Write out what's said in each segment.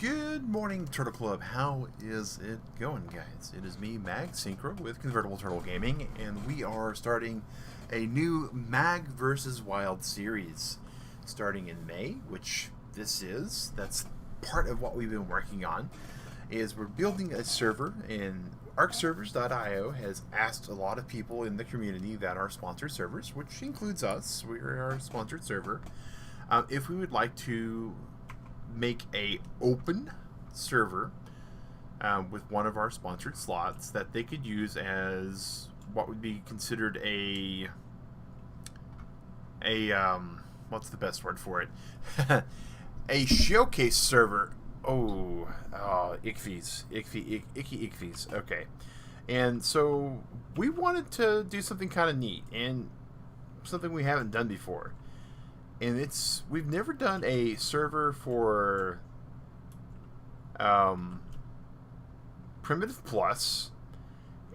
Good morning, Turtle Club. How is it going, guys? It is me, Mag Synchro, with Convertible Turtle Gaming, and we are starting a new Mag vs. Wild series starting in May, which this is. That's part of what we've been working on, is we're building a server, and arcservers.io has asked a lot of people in the community that are sponsored servers, which includes us, we're our sponsored server, if we would like to make a open server with one of our sponsored slots that they could use as what would be considered a what's the best word for it? A showcase server. Icky ickfies. Okay. And so we wanted to do something kind of neat and something we haven't done before. And we've never done a server for Primitive Plus,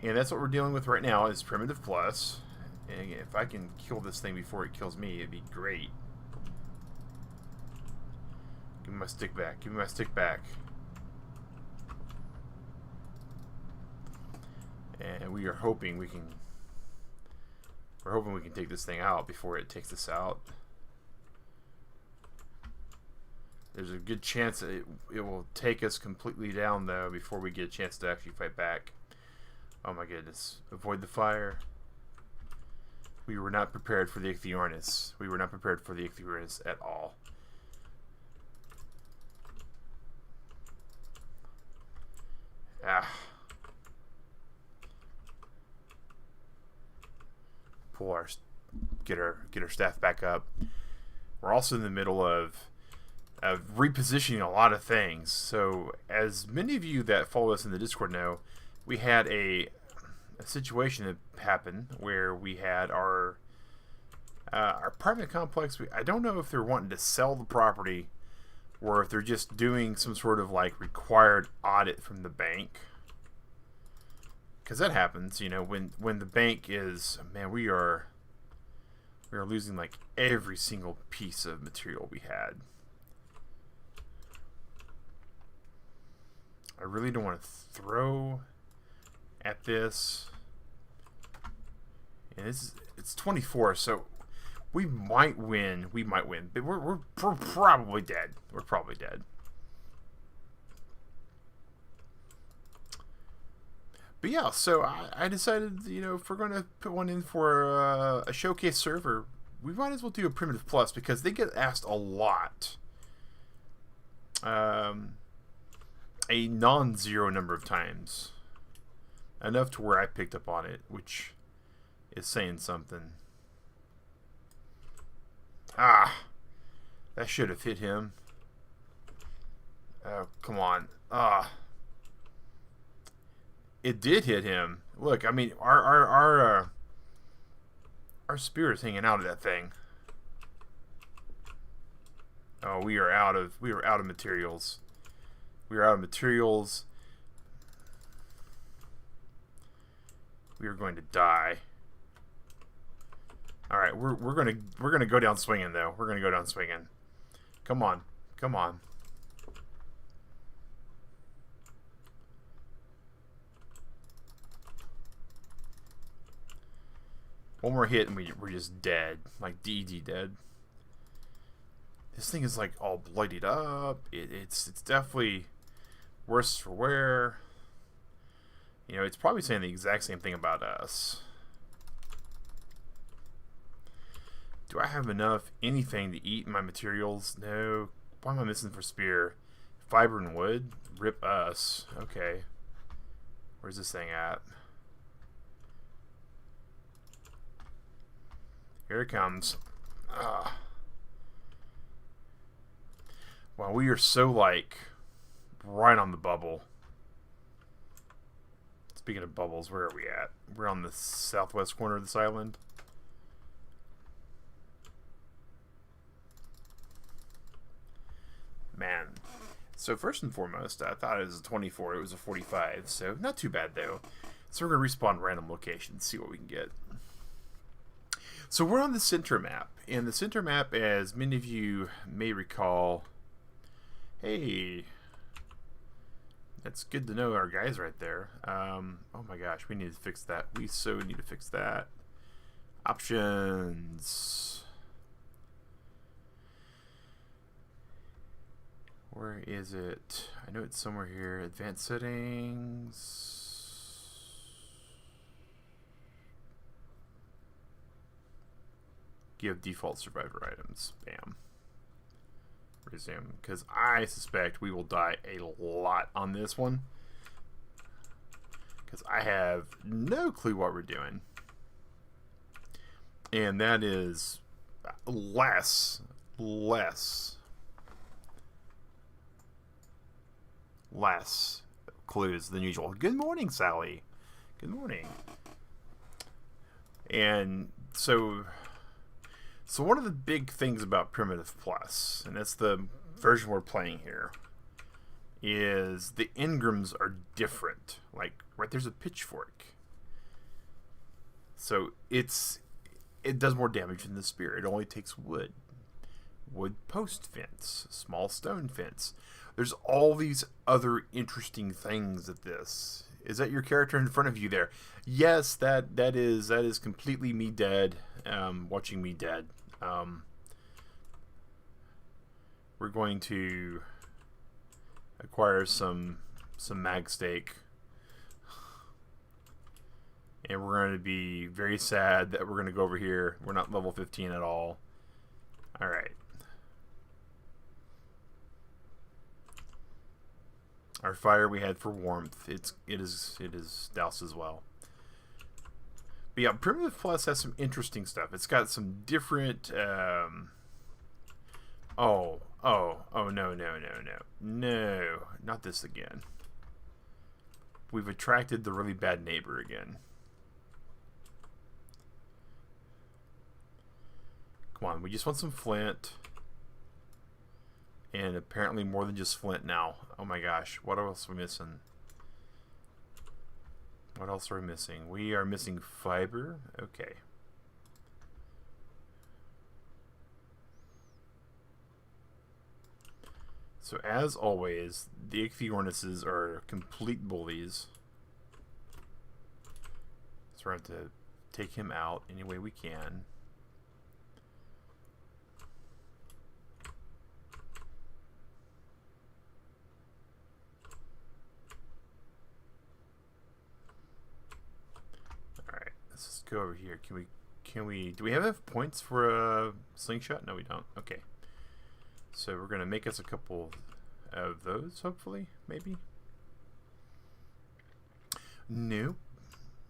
and that's what we're dealing with right now is Primitive Plus. And again, if I can kill this thing before it kills me, it'd be great. Give me my stick back. Give me my stick back. And we are hoping we can. We're hoping we can take this thing out before it takes us out. There's a good chance that it will take us completely down, though, before we get a chance to actually fight back. Oh my goodness. Avoid the fire. We were not prepared for the Ichthyornis. We were not prepared for the Ichthyornis at all. Get our staff back up. We're also in the middle of repositioning a lot of things. So, as many of you that follow us in the Discord know, we had a situation that happened where we had our apartment complex. I don't know if they're wanting to sell the property or if they're just doing some sort of like required audit from the bank. Because that happens, you know, when the bank is, man, we are losing like every single piece of material we had. I really don't want to throw at this. And it's 24, so we might win. We might win, but we're probably dead. We're probably dead. But yeah, so I decided, you know, if we're going to put one in for a showcase server, we might as well do a Primitive Plus because they get asked a lot. A non-zero number of times. Enough to where I picked up on it, which is saying something. That should have hit him. Oh, come on. It did hit him. Look, I mean, our spear is hanging out of that thing. Oh, we are out of materials. We are out of materials. We are going to die. All right, we're gonna go down swinging though. We're gonna go down swinging. Come on, come on. One more hit and we're just dead, like DD dead. This thing is like all bloodied up. It's definitely worse for wear. You know, it's probably saying the exact same thing about us. Do I have enough anything to eat in my materials? No. What am I missing for spear? Fiber and wood? Rip us. Okay. Where's this thing at? Here it comes. Wow, we are so like right on the bubble. Speaking of bubbles, where are we at? We're on the southwest corner of this island. Man. So first and foremost, I thought it was a 24. It was a 45. So not too bad though. So we're going to respawn random locations, see what we can get. So we're on the center map. And the center map, as many of you may recall, hey, It's good to know our guy's right there. Oh my gosh, we need to fix that. We so need to fix that. Options. Where is it? I know it's somewhere here. Advanced settings. Give default survivor items. Bam. Resume. Because I suspect we will die a lot on this one. Because I have no clue what we're doing. And that is less clues than usual. Good morning, Sally. Good morning. And so one of the big things about Primitive Plus, and that's the version we're playing here, is the engrams are different. Like, right there's a pitchfork. So it does more damage than the spear. It only takes wood. Wood post fence. Small stone fence. There's all these other interesting things at this. Is that your character in front of you there? Yes, that is completely me dead. Watching me dead. We're going to acquire some mag steak. And we're going to be very sad that we're going to go over here. We're not level 15 at all. Alright. Our fire we had for warmth. It is doused as well. But yeah, Primitive Plus has some interesting stuff. It's got some different no, not this again. We've attracted the really bad neighbor again. Come on, we just want some flint. And apparently more than just flint now. Oh my gosh, what else are we missing? What else are we missing? We are missing fiber. Okay. So as always, the Ichthyornises are complete bullies. So we're going to have to take him out any way we can. Let's go over here. Can we do we have enough points for a slingshot? No, we don't. Okay. So we're gonna make us a couple of those, hopefully, maybe. No.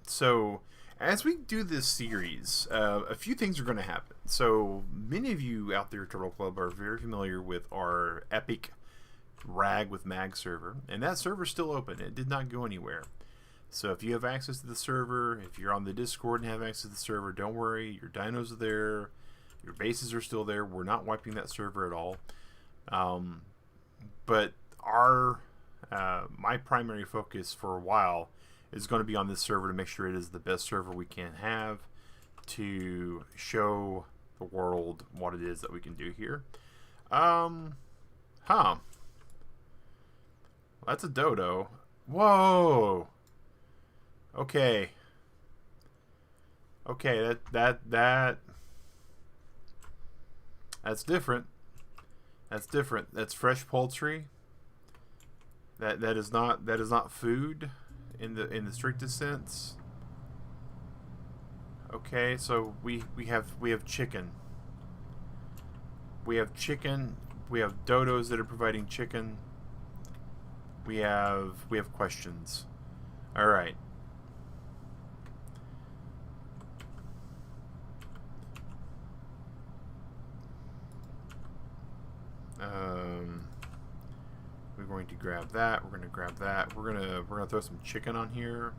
So as we do this series, a few things are gonna happen. So many of you out there at Turtle Club are very familiar with our epic Rag with Mag server, and that server's still open. It did not go anywhere. So if you have access to the server, if you're on the Discord and have access to the server, don't worry. Your dinos are there. Your bases are still there. We're not wiping that server at all. But my primary focus for a while is going to be on this server to make sure it is the best server we can have to show the world what it is that we can do here. That's a dodo. Whoa! Okay. Okay, that's different. That's different. That's fresh poultry. That is not food in the strictest sense. Okay, so we have chicken. We have chicken. We have dodos that are providing chicken. We have questions. All right. We're going to grab that. We're going to grab that. We're gonna throw some chicken on here.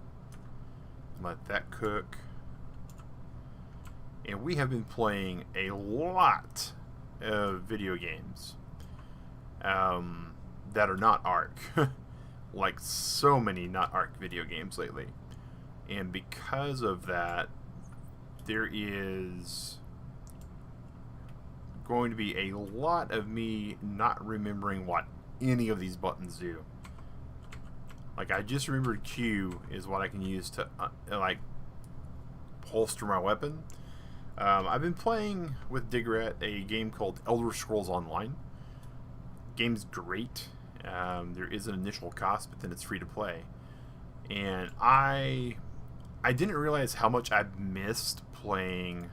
Let that cook. And we have been playing a lot of video games that are not ARC. Like so many not ARC video games lately. And because of that, there is going to be a lot of me not remembering what any of these buttons do. Like, I just remembered Q is what I can use to, like, holster my weapon. I've been playing with Digrat a game called Elder Scrolls Online. Game's great. There is an initial cost, but then it's free to play. And I didn't realize how much I missed playing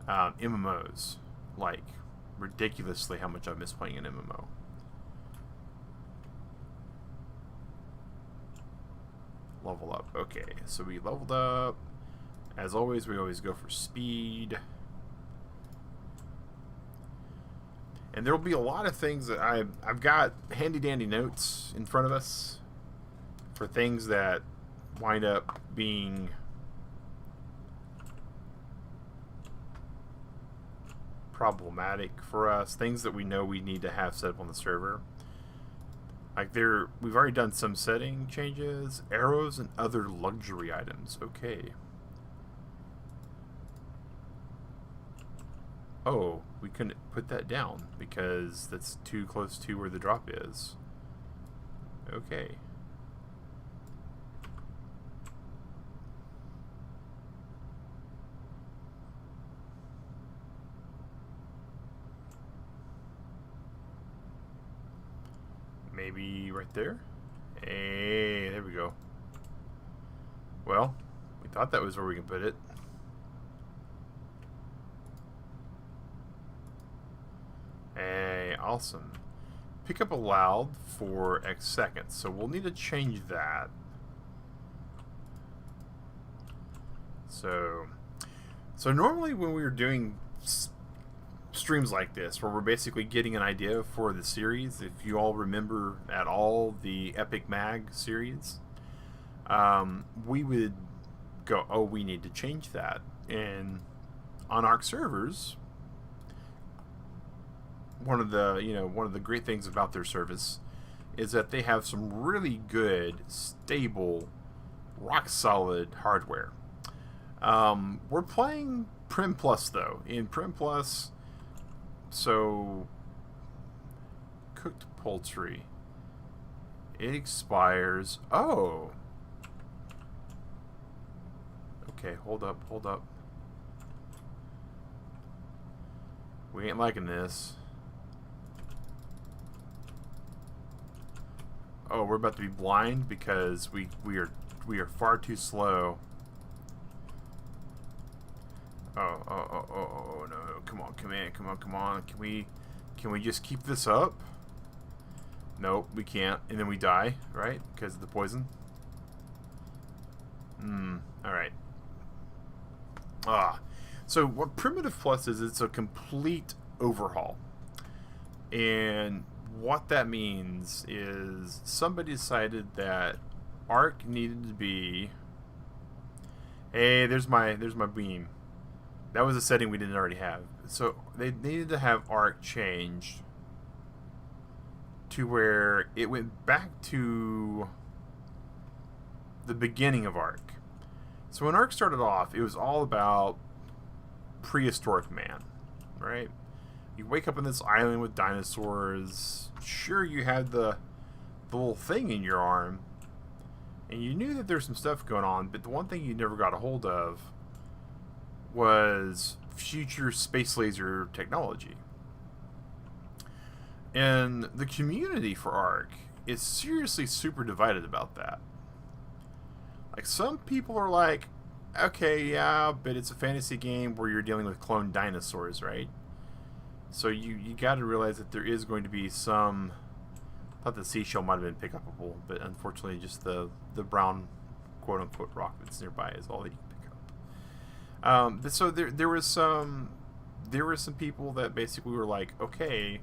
MMOs. Like, ridiculously how much I missed playing an MMO. Level up. Okay, so we leveled up. As always, we always go for speed. And there will be a lot of things that I've got handy dandy notes in front of us for things that wind up being problematic for us, things that we know we need to have set up on the server. Like, we've already done some setting changes, arrows and other luxury items. Okay. Oh, we couldn't put that down because that's too close to where the drop is. Okay. Maybe right there? Hey, there we go. Well, we thought that was where we can put it. Hey, awesome. Pick up allowed for X seconds, so we'll need to change that. So normally when we were doing streams like this, where we're basically getting an idea for the series, if you all remember at all the Epic Mag series, we would go, oh, we need to change that. And on ARC servers, one of the great things about their service is that they have some really good, stable, rock solid hardware. We're playing Prim Plus though. In Prim Plus, so cooked poultry, it expires. Oh, okay. Hold up. We ain't liking this. Oh, we're about to be blind because we are far too slow. Oh, no, come on. Can we just keep this up? Nope, we can't. And then we die, right? Because of the poison. Alright. So what Primitive Plus is, it's a complete overhaul. And what that means is somebody decided that ARC needed to be... Hey, there's my beam. That was a setting we didn't already have. So they needed to have ARC changed to where it went back to the beginning of ARC. So when ARC started off, it was all about prehistoric man, right? You wake up on this island with dinosaurs. Sure, you had the little thing in your arm, and you knew that there's some stuff going on, but the one thing you never got a hold of was future space laser technology. And the community for ARC is seriously super divided about that. Like, some people are like, okay, yeah, but it's a fantasy game where you're dealing with cloned dinosaurs, right? So you got to realize that there is going to be some... I thought the seashell might have been pick upable, but unfortunately just the brown quote-unquote rock that's nearby is all that you can pick up. But so there were some people that basically were like, okay,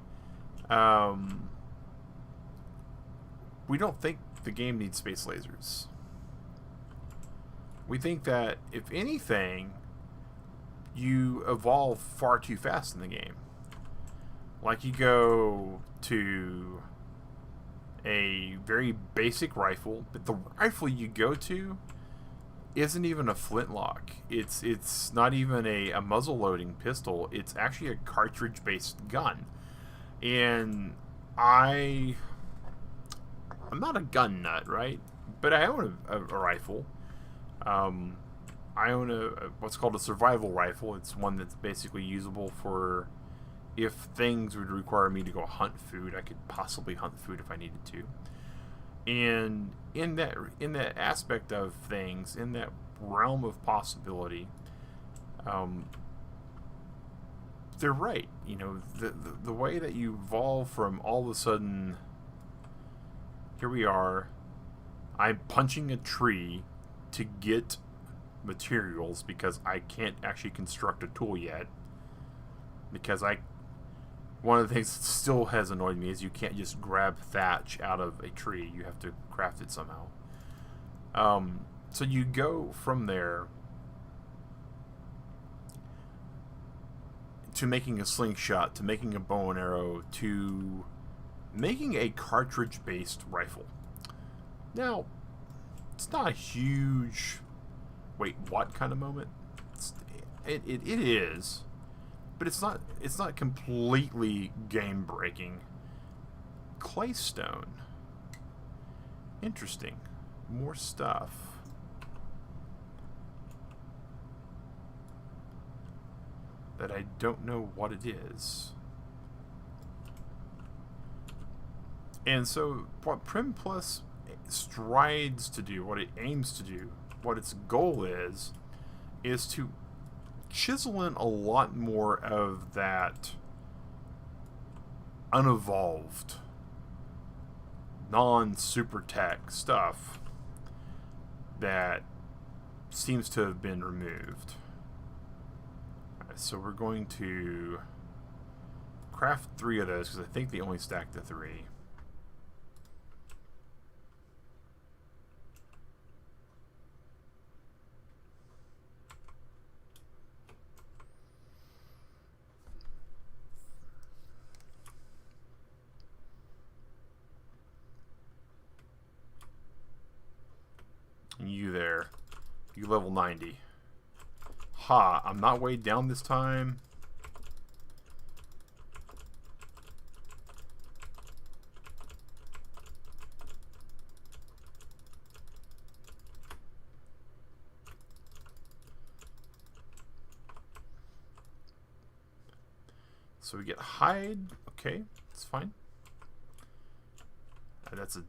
we don't think the game needs space lasers. We think that, if anything, you evolve far too fast in the game. Like, you go to a very basic rifle, but the rifle you go to isn't even a flintlock. It's not even a muzzle loading pistol. It's actually a cartridge based gun. And I I'm not a gun nut, right? But I own a rifle. I own what's called a survival rifle. It's one that's basically usable for if things would require me to go hunt food. I could possibly hunt food if I needed to. And in that aspect of things, in that realm of possibility, they're right. You know, the way that you evolve from all of a sudden, here we are, I'm punching a tree to get materials because I can't actually construct a tool yet. Because one of the things that still has annoyed me is you can't just grab thatch out of a tree. You have to craft it somehow. So you go from there to making a slingshot, to making a bow and arrow, to making a cartridge-based rifle. Now, it's not a huge wait, what kind of moment. It is, but it's not completely game-breaking. Claystone. Interesting. More stuff. That I don't know what it is. And so what Prim Plus strides to do, what it aims to do, what its goal is to chisel in a lot more of that unevolved, non-super tech stuff that seems to have been removed. So we're going to craft 3 of those because I think they only stack to 3. You there. You level 90. Ha, I'm not weighed down this time. So we get hide. Okay, that's fine. That's a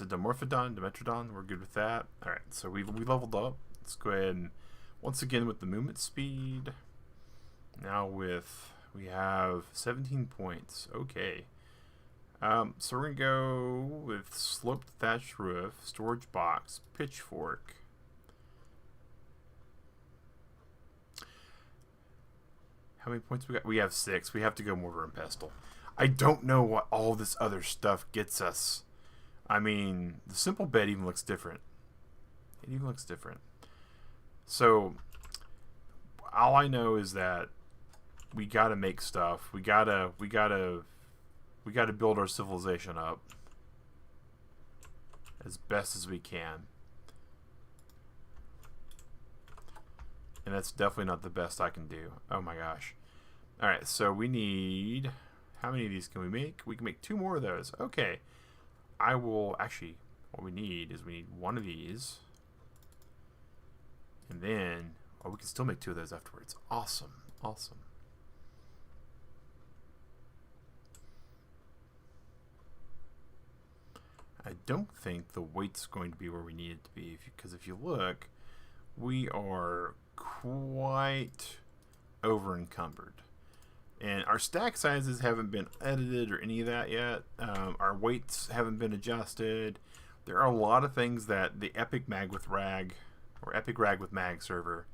Dimorphodon, Dimetrodon. We're good with that. All right, so we leveled up. Let's go ahead and once again with the movement speed. Now we have 17 points. Okay. So we're gonna go with sloped thatched roof, storage box, pitchfork. How many points we got? We have 6. We have to go mortar and pestle. I don't know what all this other stuff gets us. I mean, the simple bed even looks different. It even looks different. So, all I know is that we gotta make stuff. We gotta build our civilization up as best as we can. And that's definitely not the best I can do. Oh my gosh. Alright, so we need... How many of these can we make? We can make 2 more of those. Okay. I will... Actually, what we need is we need 1 of these. And then... Oh, we can still make 2 of those afterwards. Awesome. Awesome. I don't think the weight's going to be where we need it to be. Because if you look, we are quite over encumbered. And our stack sizes haven't been edited or any of that yet. Our weights haven't been adjusted. There are a lot of things that the Epic Mag with Rag or Epic Rag with Mag server,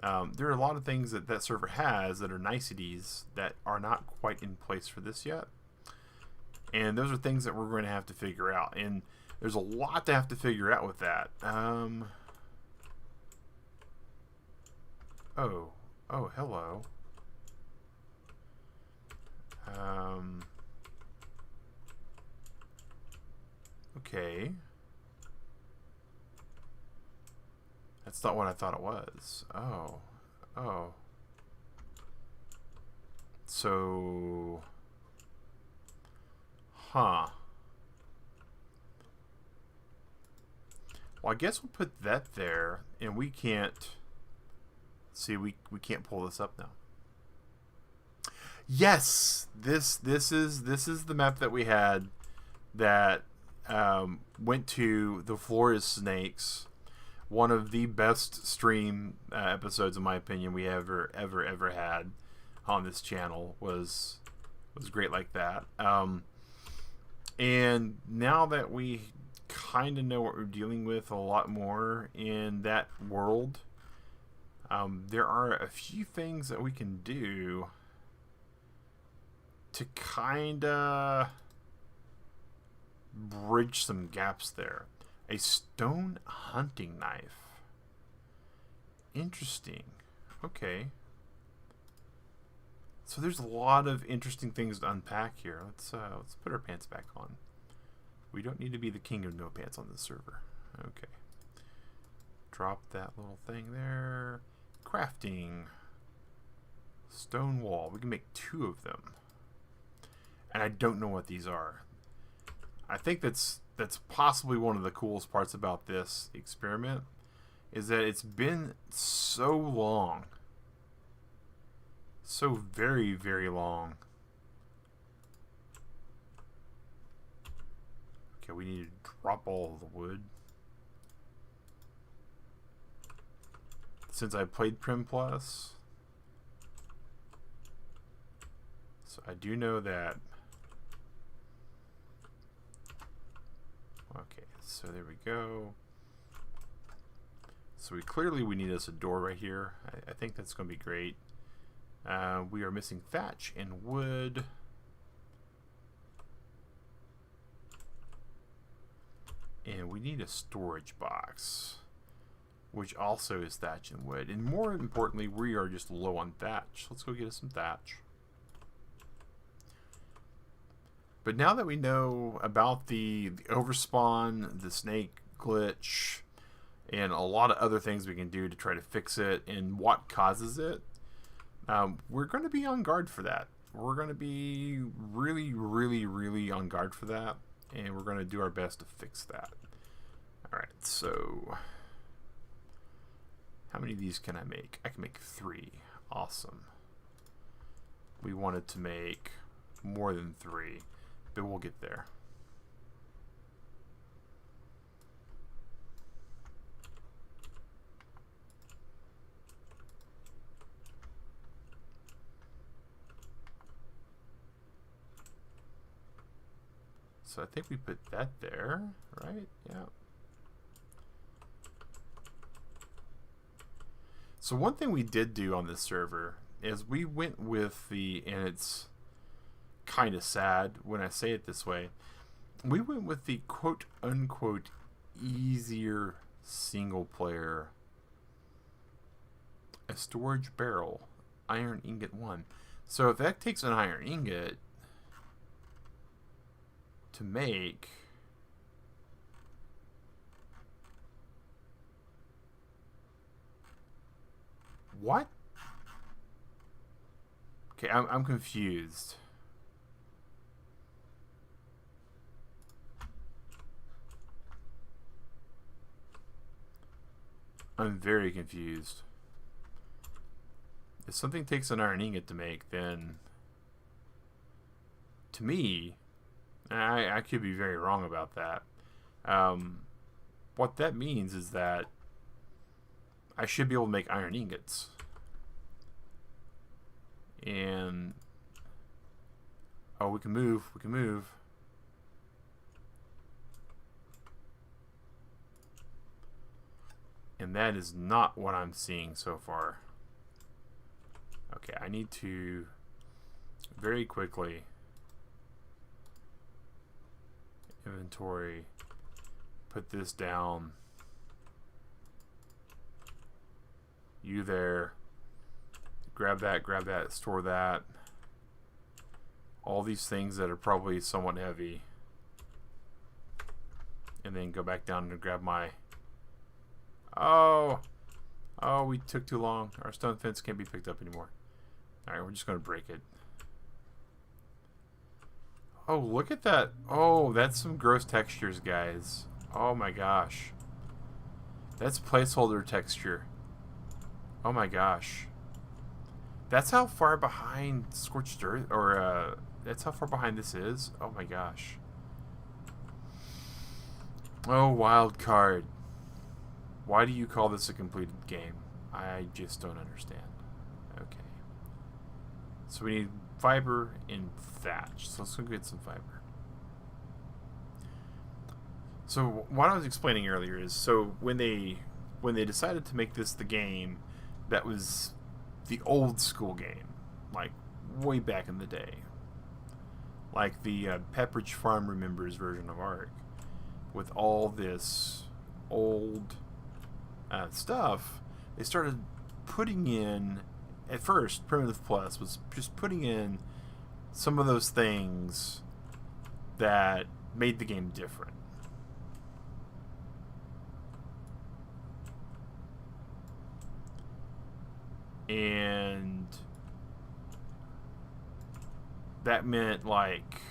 there are a lot of things that that server has that are niceties that are not quite in place for this yet. And those are things that we're going to have to figure out. And there's a lot to have to figure out with that. Oh, hello. Okay. That's not what I thought it was. Oh. So... Huh. Well, I guess we'll put that there, and we can't... See, we can't pull this up now. Yes! This is the map that we had that went to the Florida Snakes. One of the best stream episodes, in my opinion, we ever had on this channel was great like that. And now that we kind of know what we're dealing with a lot more in that world, there are a few things that we can do to kind of bridge some gaps there. A stone hunting knife. Interesting. Okay. So there's a lot of interesting things to unpack here. Let's put our pants back on. We don't need to be the king of no pants on this server. Okay. Drop that little thing there. Crafting. Stone wall. We can make 2 of them. And I don't know what these are. I think that's possibly one of the coolest parts about this experiment, is that it's been so long. So very, very long. Okay, we need to drop all of the wood. Since I played Prim Plus, so I do know that. Okay, so there we go. So we need us a door right here. I think that's going to be great. We are missing thatch and wood. And we need a storage box, which also is thatch and wood. And more importantly, we are just low on thatch. Let's go get us some thatch. But now that we know about the overspawn, the snake glitch, and a lot of other things we can do to try to fix it and what causes it, we're going to be on guard for that. We're going to be really, really, really on guard for that, and we're going to do our best to fix that. Alright, so how many of these can I make? I can make 3. Awesome. We wanted to make more than 3, but we'll get there. So I think we put that there, right? Yeah. So one thing we did do on this server is we went with the, and it's kind of sad when I say it this way, we went with the quote unquote easier single player. A storage barrel, iron ingot 1. So if that takes an iron ingot to make, what? Okay, I'm confused. I'm very confused. If something takes an iron ingot to make, then to me, I could be very wrong about that. What that means is that I should be able to make iron ingots. And oh, we can move. We can move. And that is not what I'm seeing so far. Okay, I need to very quickly inventory, put this down. You there. Grab that, store that. All these things that are probably somewhat heavy. And then go back down and grab my... Oh, we took too long. Our stone fence can't be picked up anymore. Alright, we're just going to break it. Oh, look at that. Oh, that's some gross textures, guys. Oh my gosh. That's placeholder texture. Oh my gosh. That's how far behind Scorched Earth, or that's how far behind this is? Oh my gosh. Oh, wild card. Why do you call this a completed game? I just don't understand. Okay. So we need fiber and thatch. So let's go get some fiber. So what I was explaining earlier is, so when they decided to make this the game that was the old school game, like way back in the day, like the Pepperidge Farm Remembers version of ARK, with all this old stuff, they started putting in, at first, Primitive Plus was just putting in some of those things that made the game different. And that meant like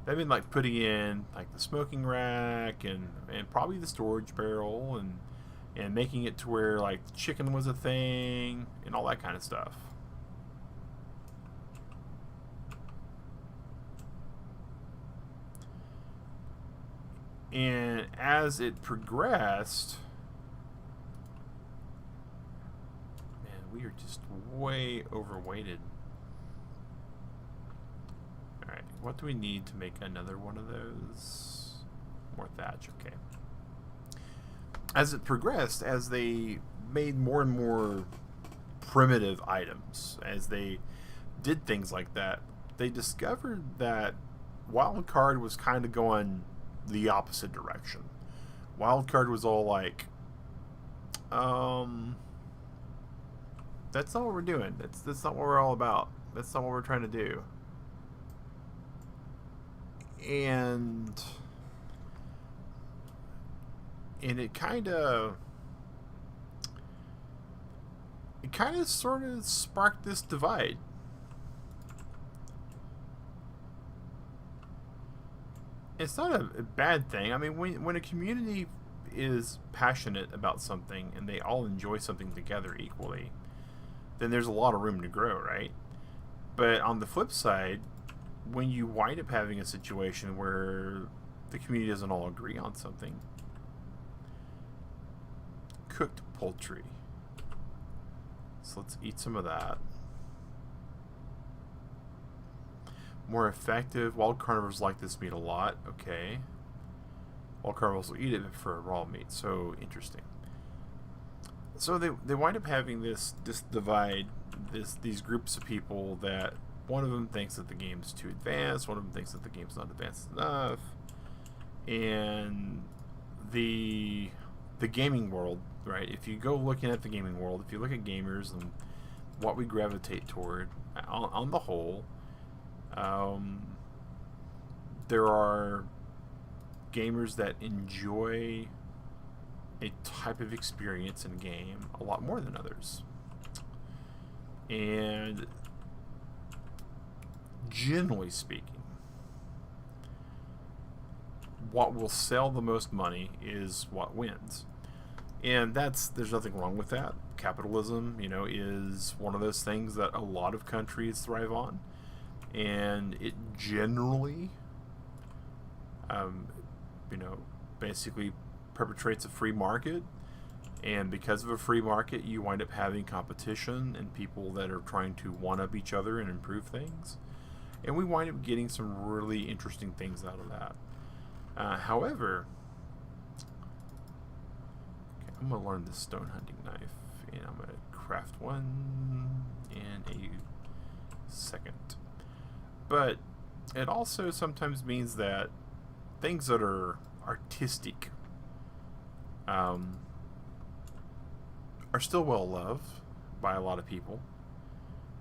that meant like putting in like the smoking rack and probably the storage barrel and making it to where like chicken was a thing and all that kind of stuff. And as it progressed, man, we are just way overweighted. Alright, what do we need to make another one of those? More thatch, okay. As it progressed, as they made more and more primitive items, as they did things like that, they discovered that Wildcard was kind of going the opposite direction. Wildcard was all like, that's not what we're doing. That's not what we're all about. That's not what we're trying to do. And it kind of sort of sparked this divide. It's not a bad thing. I mean, when a community is passionate about something and they all enjoy something together equally, then there's a lot of room to grow, right? But on the flip side, when you wind up having a situation where the community doesn't all agree on something, cooked poultry. So let's eat some of that. More effective. Wild carnivores like this meat a lot. Okay. Wild carnivores will eat it for raw meat. So interesting. So they wind up having this divide, these groups of people that one of them thinks that the game's too advanced, one of them thinks that the game's not advanced enough, and the gaming world, right? If you go looking at the gaming world, if you look at gamers and what we gravitate toward, on the whole, there are gamers that enjoy a type of experience in game a lot more than others. And generally speaking, what will sell the most money is what wins. And there's nothing wrong with that. Capitalism, is one of those things that a lot of countries thrive on. And it generally, basically perpetrates a free market. And because of a free market, you wind up having competition and people that are trying to one-up each other and improve things. And we wind up getting some really interesting things out of that. However, okay, I'm going to learn this stone hunting knife. And I'm going to craft one in a second. But it also sometimes means that things that are artistic are still well loved by a lot of people,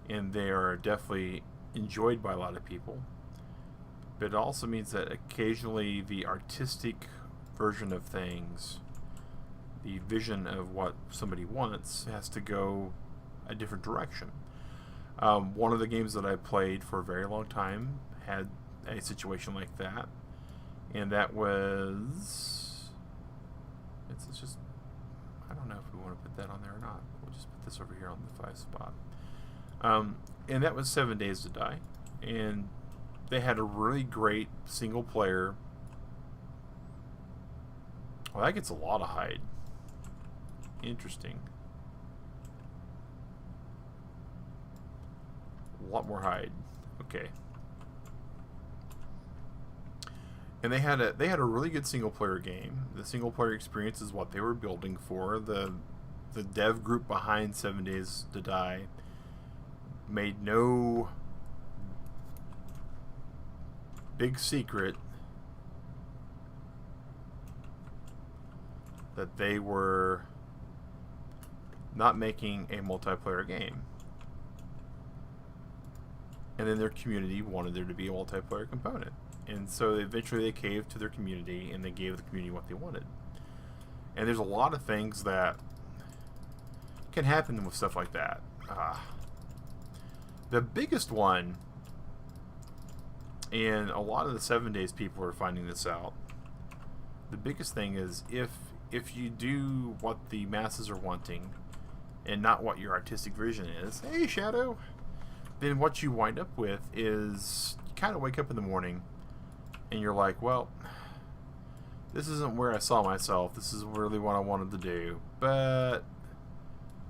and they are definitely enjoyed by a lot of people. But it also means that occasionally the artistic version of things, the vision of what somebody wants, has to go a different direction. One of the games that I played for a very long time had a situation like that, and that was it's just, I don't know if we want to put that on there or not. We'll just put this over here on the 5 spot. And that was 7 Days to Die, and they had a really great single player. Well, that gets a lot of hide. Interesting. A lot more hide. Okay. And they had a really good single player game. The single player experience is what they were building for. The dev group behind 7 Days to Die made no big secret that they were not making a multiplayer game. And then their community wanted there to be a multiplayer component. And so eventually they caved to their community, and they gave the community what they wanted. And there's a lot of things that can happen with stuff like that. The biggest one, and a lot of the 7 Days people are finding this out, the biggest thing is if you do what the masses are wanting and not what your artistic vision is, hey Shadow, then what you wind up with is you kind of wake up in the morning and you're like, well, this isn't where I saw myself, this is really what I wanted to do, but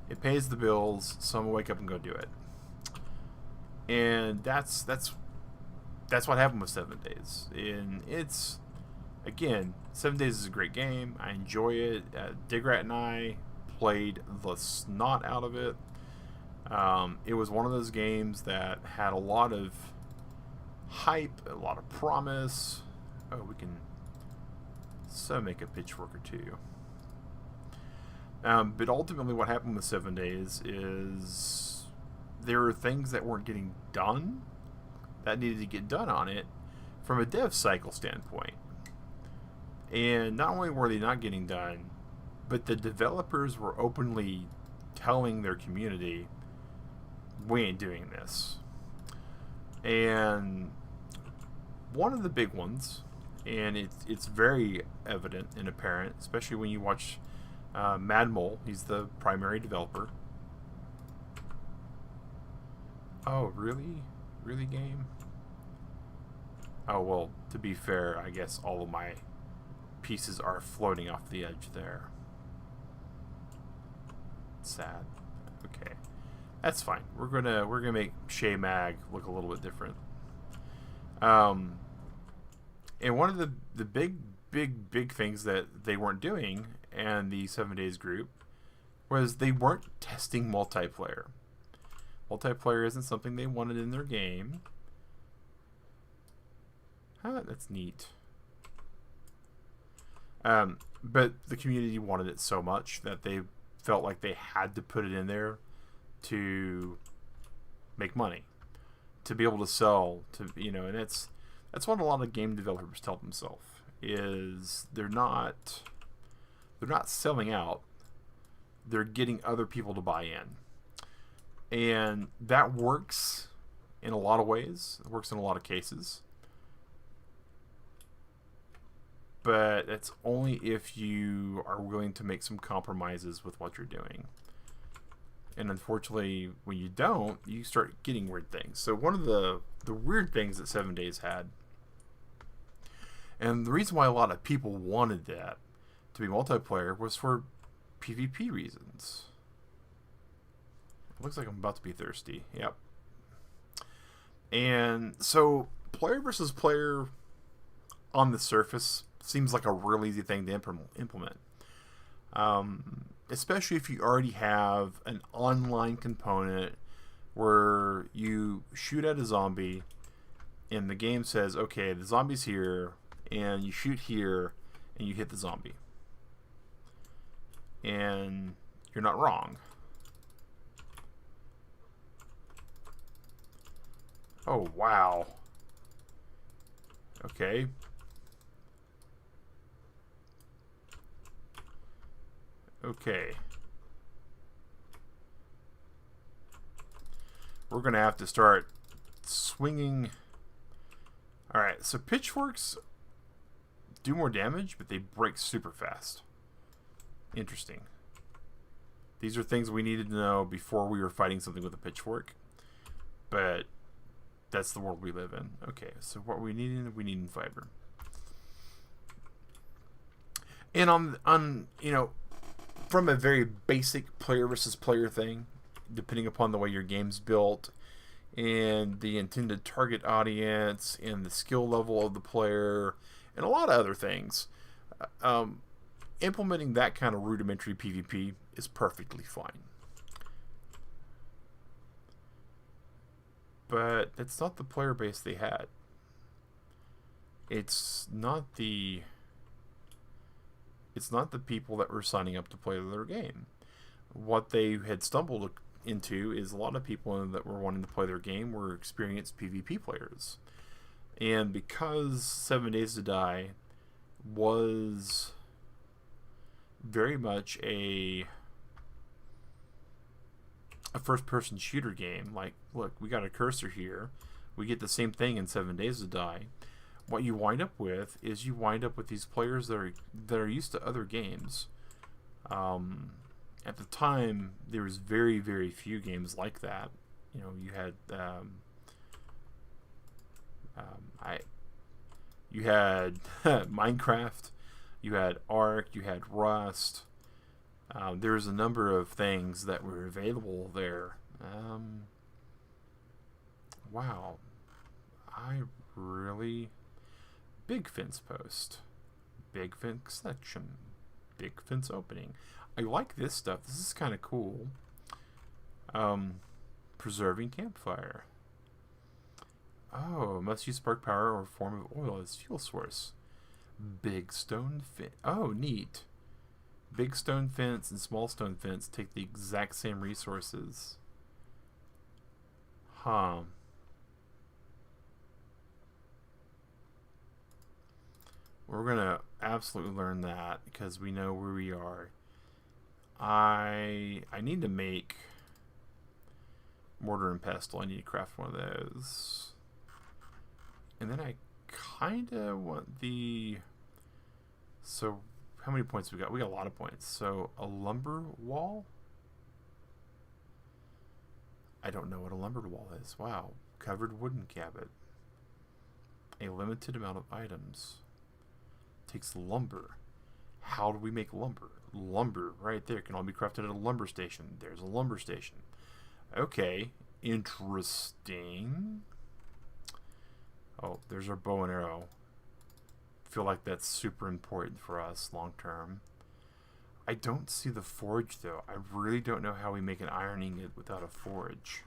it pays the bills, so I'm gonna wake up and go do it. And that's what happened with 7 Days. And it's, again, 7 Days is a great game. I enjoy it. Digrat and I played the snot out of it. It was one of those games that had a lot of hype, a lot of promise. Oh, we can so make a pitchfork or two. But ultimately what happened with 7 Days is there were things that weren't getting done that needed to get done on it from a dev cycle standpoint. And not only were they not getting done, but the developers were openly telling their community, we ain't doing this. And one of the big ones, and it's very evident and apparent, especially when you watch Mad Mole, he's the primary developer. Oh, really? Really, game? Oh, well, to be fair, I guess all of my pieces are floating off the edge there. Sad. Okay. That's fine. We're gonna make Shay Mag look a little bit different. And one of the big things that they weren't doing, and the 7 Days group, was they weren't testing multiplayer. Multiplayer isn't something they wanted in their game. That's neat. But the community wanted it so much that they felt like they had to put it in there to make money, to be able to sell, to, you know, and that's what a lot of game developers tell themselves, is they're not selling out, they're getting other people to buy in. And that works in a lot of ways. It works in a lot of cases. But it's only if you are willing to make some compromises with what you're doing. And unfortunately, when you don't, you start getting weird things. So one of the weird things that 7 Days had, and the reason why a lot of people wanted that to be multiplayer, was for PvP reasons. Looks like I'm about to be thirsty. Yep. And so player versus player on the surface seems like a real easy thing to implement. Especially if you already have an online component where you shoot at a zombie and the game says, okay, the zombie's here, and you shoot here and you hit the zombie. And you're not wrong. Oh, wow. Okay. Okay. We're going to have to start swinging Alright, so pitchforks do more damage, but they break super fast. Interesting. These are things we needed to know before we were fighting something with a pitchfork. But that's the world we live in. Okay, so what we need fiber. And on you know, from a very basic player versus player thing, depending upon the way your game's built and the intended target audience and the skill level of the player and a lot of other things, implementing that kind of rudimentary PvP is perfectly fine. But it's not the player base they had. It's not the people that were signing up to play their game. What they had stumbled into is a lot of people that were wanting to play their game were experienced PvP players. And because 7 Days to Die was very much a first-person shooter game, like, look, we got a cursor here, we get the same thing in 7 Days to Die. What you wind up with is you wind up with these players that are used to other games. At the time, there was very, very few games like that. You know, you had you had Minecraft, you had Ark, you had Rust. There was a number of things that were available there. Wow, I really. Big fence post, big fence section, big fence opening. I like this stuff. This is kind of cool. Preserving campfire. Oh, must use spark power or form of oil as fuel source. Big stone fence. Oh, neat. Big stone fence and small stone fence take the exact same resources. Huh. We're going to absolutely learn that because we know where we are. I need to make mortar and pestle. I need to craft one of those. And then I kind of want the... So, how many points we got? We got a lot of points. So, a lumber wall? I don't know what a lumber wall is. Wow. Covered wooden cabinet. A limited amount of items. Takes lumber. How do we make lumber? Lumber right there can all be crafted at a lumber station. There's a lumber station. Okay, interesting. Oh, there's our bow and arrow. Feel like that's super important for us long term. I don't see the forge though. I really don't know how we make an ironing it without a forge.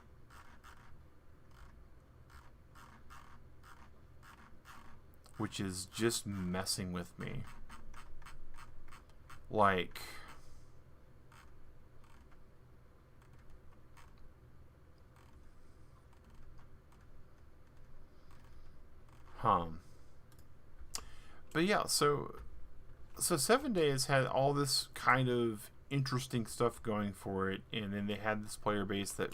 Which is just messing with me. Like... But yeah, so 7 Days had all this kind of interesting stuff going for it, and then they had this player base that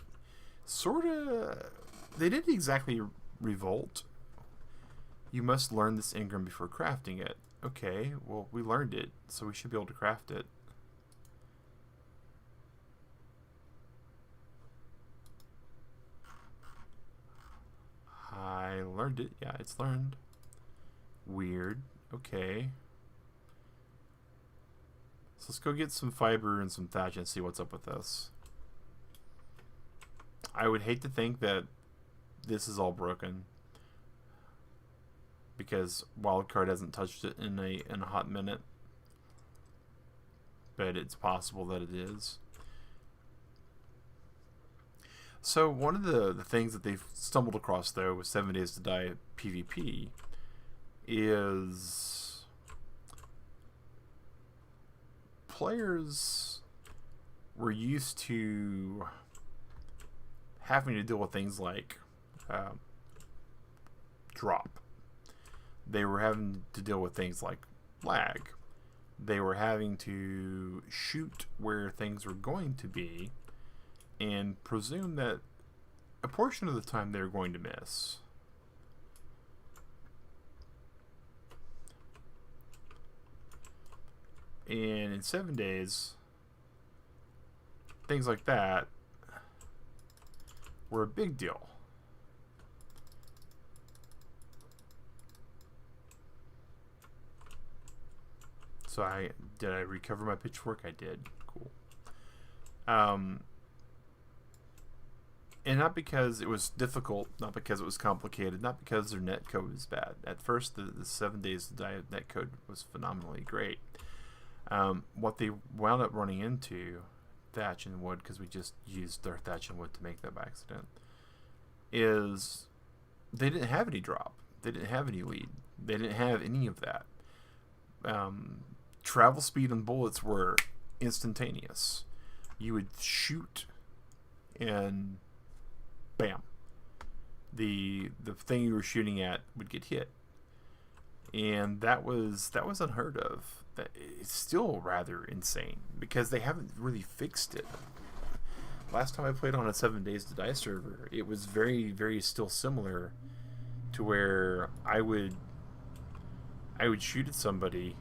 sort of... They didn't exactly revolt. You must learn this engram before crafting it. Okay, well, we learned it, so we should be able to craft it. I learned it. Yeah, it's learned. Weird. Okay. So let's go get some fiber and some thatch and see what's up with this. I would hate to think that this is all broken, because Wildcard hasn't touched it in a hot minute. But it's possible that it is. So one of the things that they've stumbled across though with 7 Days to Die PvP is players were used to having to deal with things like drop. They were having to deal with things like lag. They were having to shoot where things were going to be and presume that a portion of the time they're going to miss. And in 7 days, things like that were a big deal. So did I recover my pitchfork? I did. Cool. And not because it was difficult, not because it was complicated, not because their netcode was bad. At first, the 7 days to die netcode was phenomenally great. What they wound up running into, thatch and wood, because we just used their thatch and wood to make that by accident, is they didn't have any drop. They didn't have any lead. They didn't have any of that. Travel speed and bullets were instantaneous. You would shoot and bam, the thing you were shooting at would get hit, and that was unheard of. It's still rather insane because they haven't really fixed it. Last time I played on a 7 days to die server, it was very, very still similar to where I would shoot at somebody,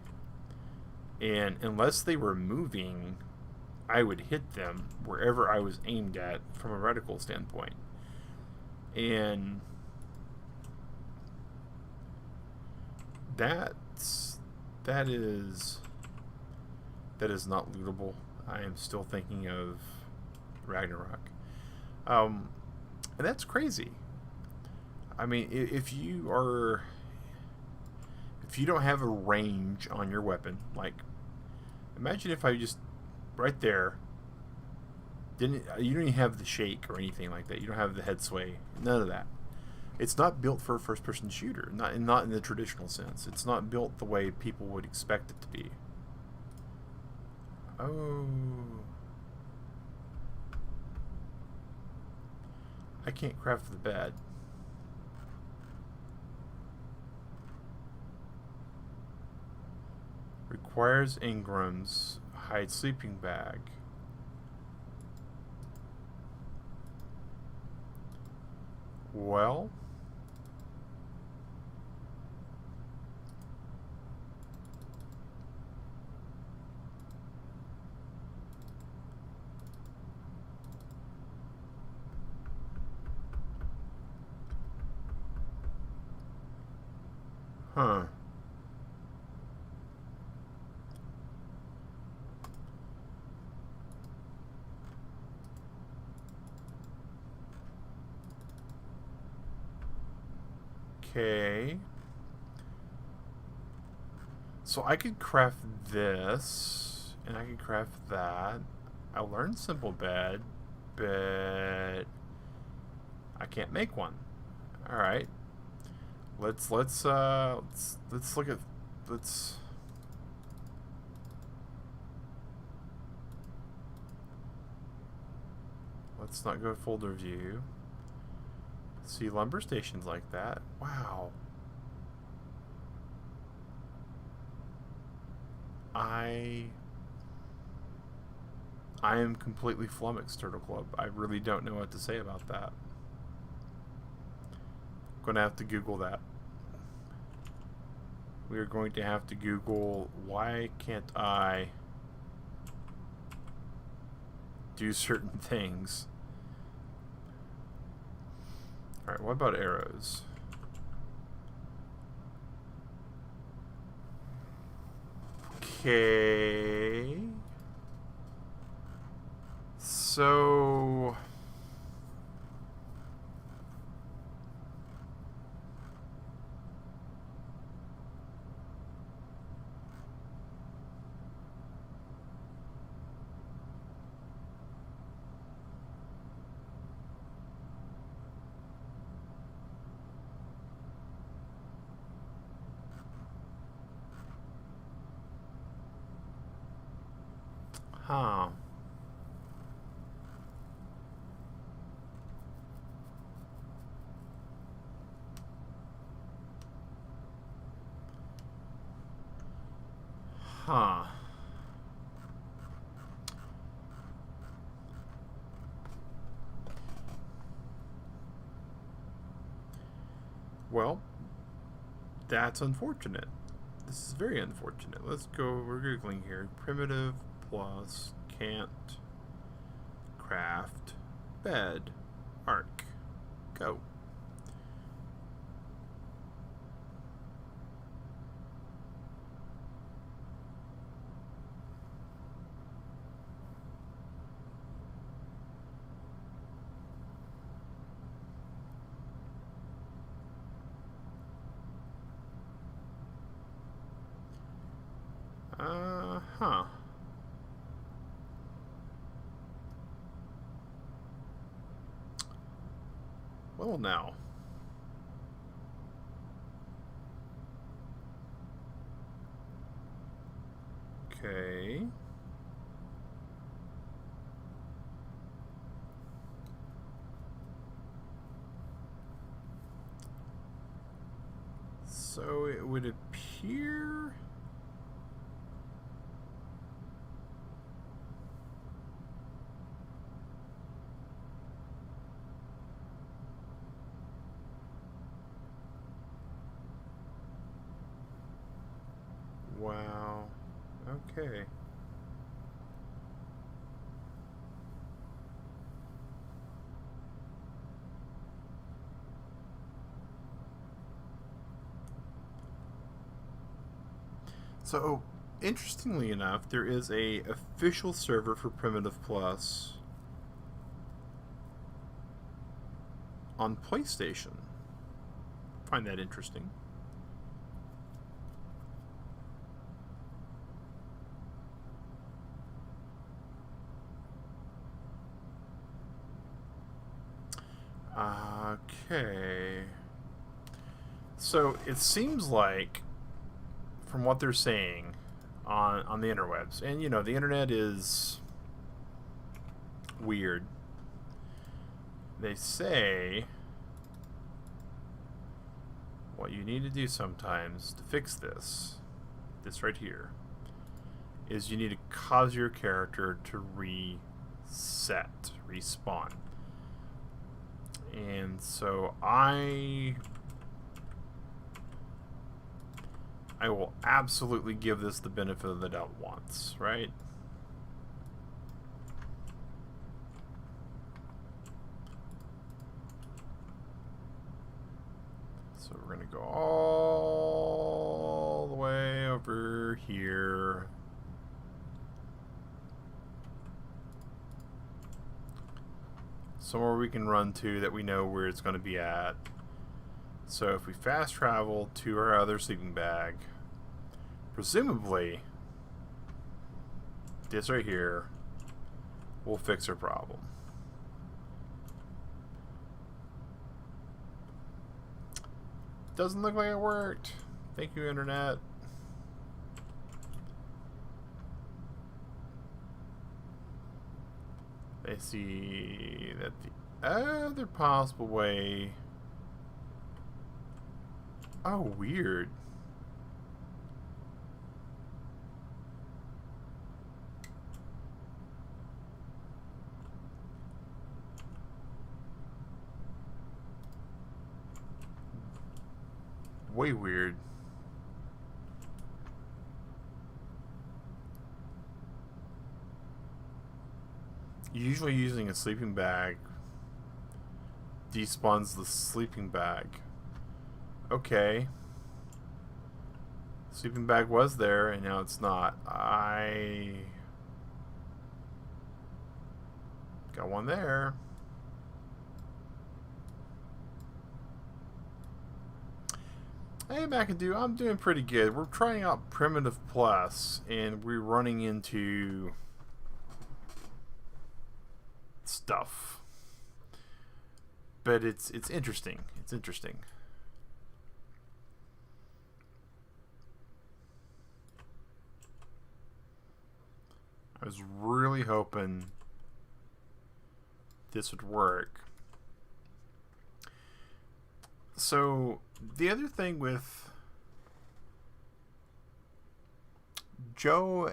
and unless they were moving, I would hit them wherever I was aimed at from a reticle standpoint. And that is not lootable. I am still thinking of Ragnarok. And that's crazy. I mean, if you don't have a range on your weapon, like, imagine if I just right there you don't even have the shake or anything like that. You don't have the head sway. None of that. It's not built for a first-person shooter. Not in the traditional sense. It's not built the way people would expect it to be. Oh. I can't craft the bed. Requires engrams. Hide sleeping bag. Well, huh. Okay. So I could craft this, and I could craft that. I learned simple bed, but I can't make one. All right. Let's look at let's not go folder view. See lumber stations like that. Wow. I am completely flummoxed, Turtle Club. I really don't know what to say about that. I'm going to have to Google that. We are going to have to Google, why can't I do certain things? Alright, what about arrows? Okay. So huh. Huh. Well, that's unfortunate. This is very unfortunate. Let's go, we're Googling here. Primitive plus can't craft bed arc. Go. Huh. Well, now. Okay. So it would appear... Wow. Okay. So, interestingly enough, there is a official server for Primitive Plus on PlayStation. Find that interesting. Okay. So it seems like, from what they're saying on the interwebs, and you know, the internet is weird. They say what you need to do sometimes to fix this right here, is you need to cause your character to respawn. And so I will absolutely give this the benefit of the doubt once, right? So we're going to go all the way over here. Somewhere we can run to that we know where it's going to be at. So if we fast travel to our other sleeping bag, presumably this right here will fix our problem. Doesn't look like it worked. Thank you, internet. I see that the other possible way... Oh, weird. Way weird. Usually using a sleeping bag despawns the sleeping bag. Okay. Sleeping bag was there and now it's not. I got one there. Hey McAdoo, I'm doing pretty good. We're trying out Primitive Plus and we're running into stuff. But it's interesting. It's interesting. I was really hoping this would work. So the other thing with Joe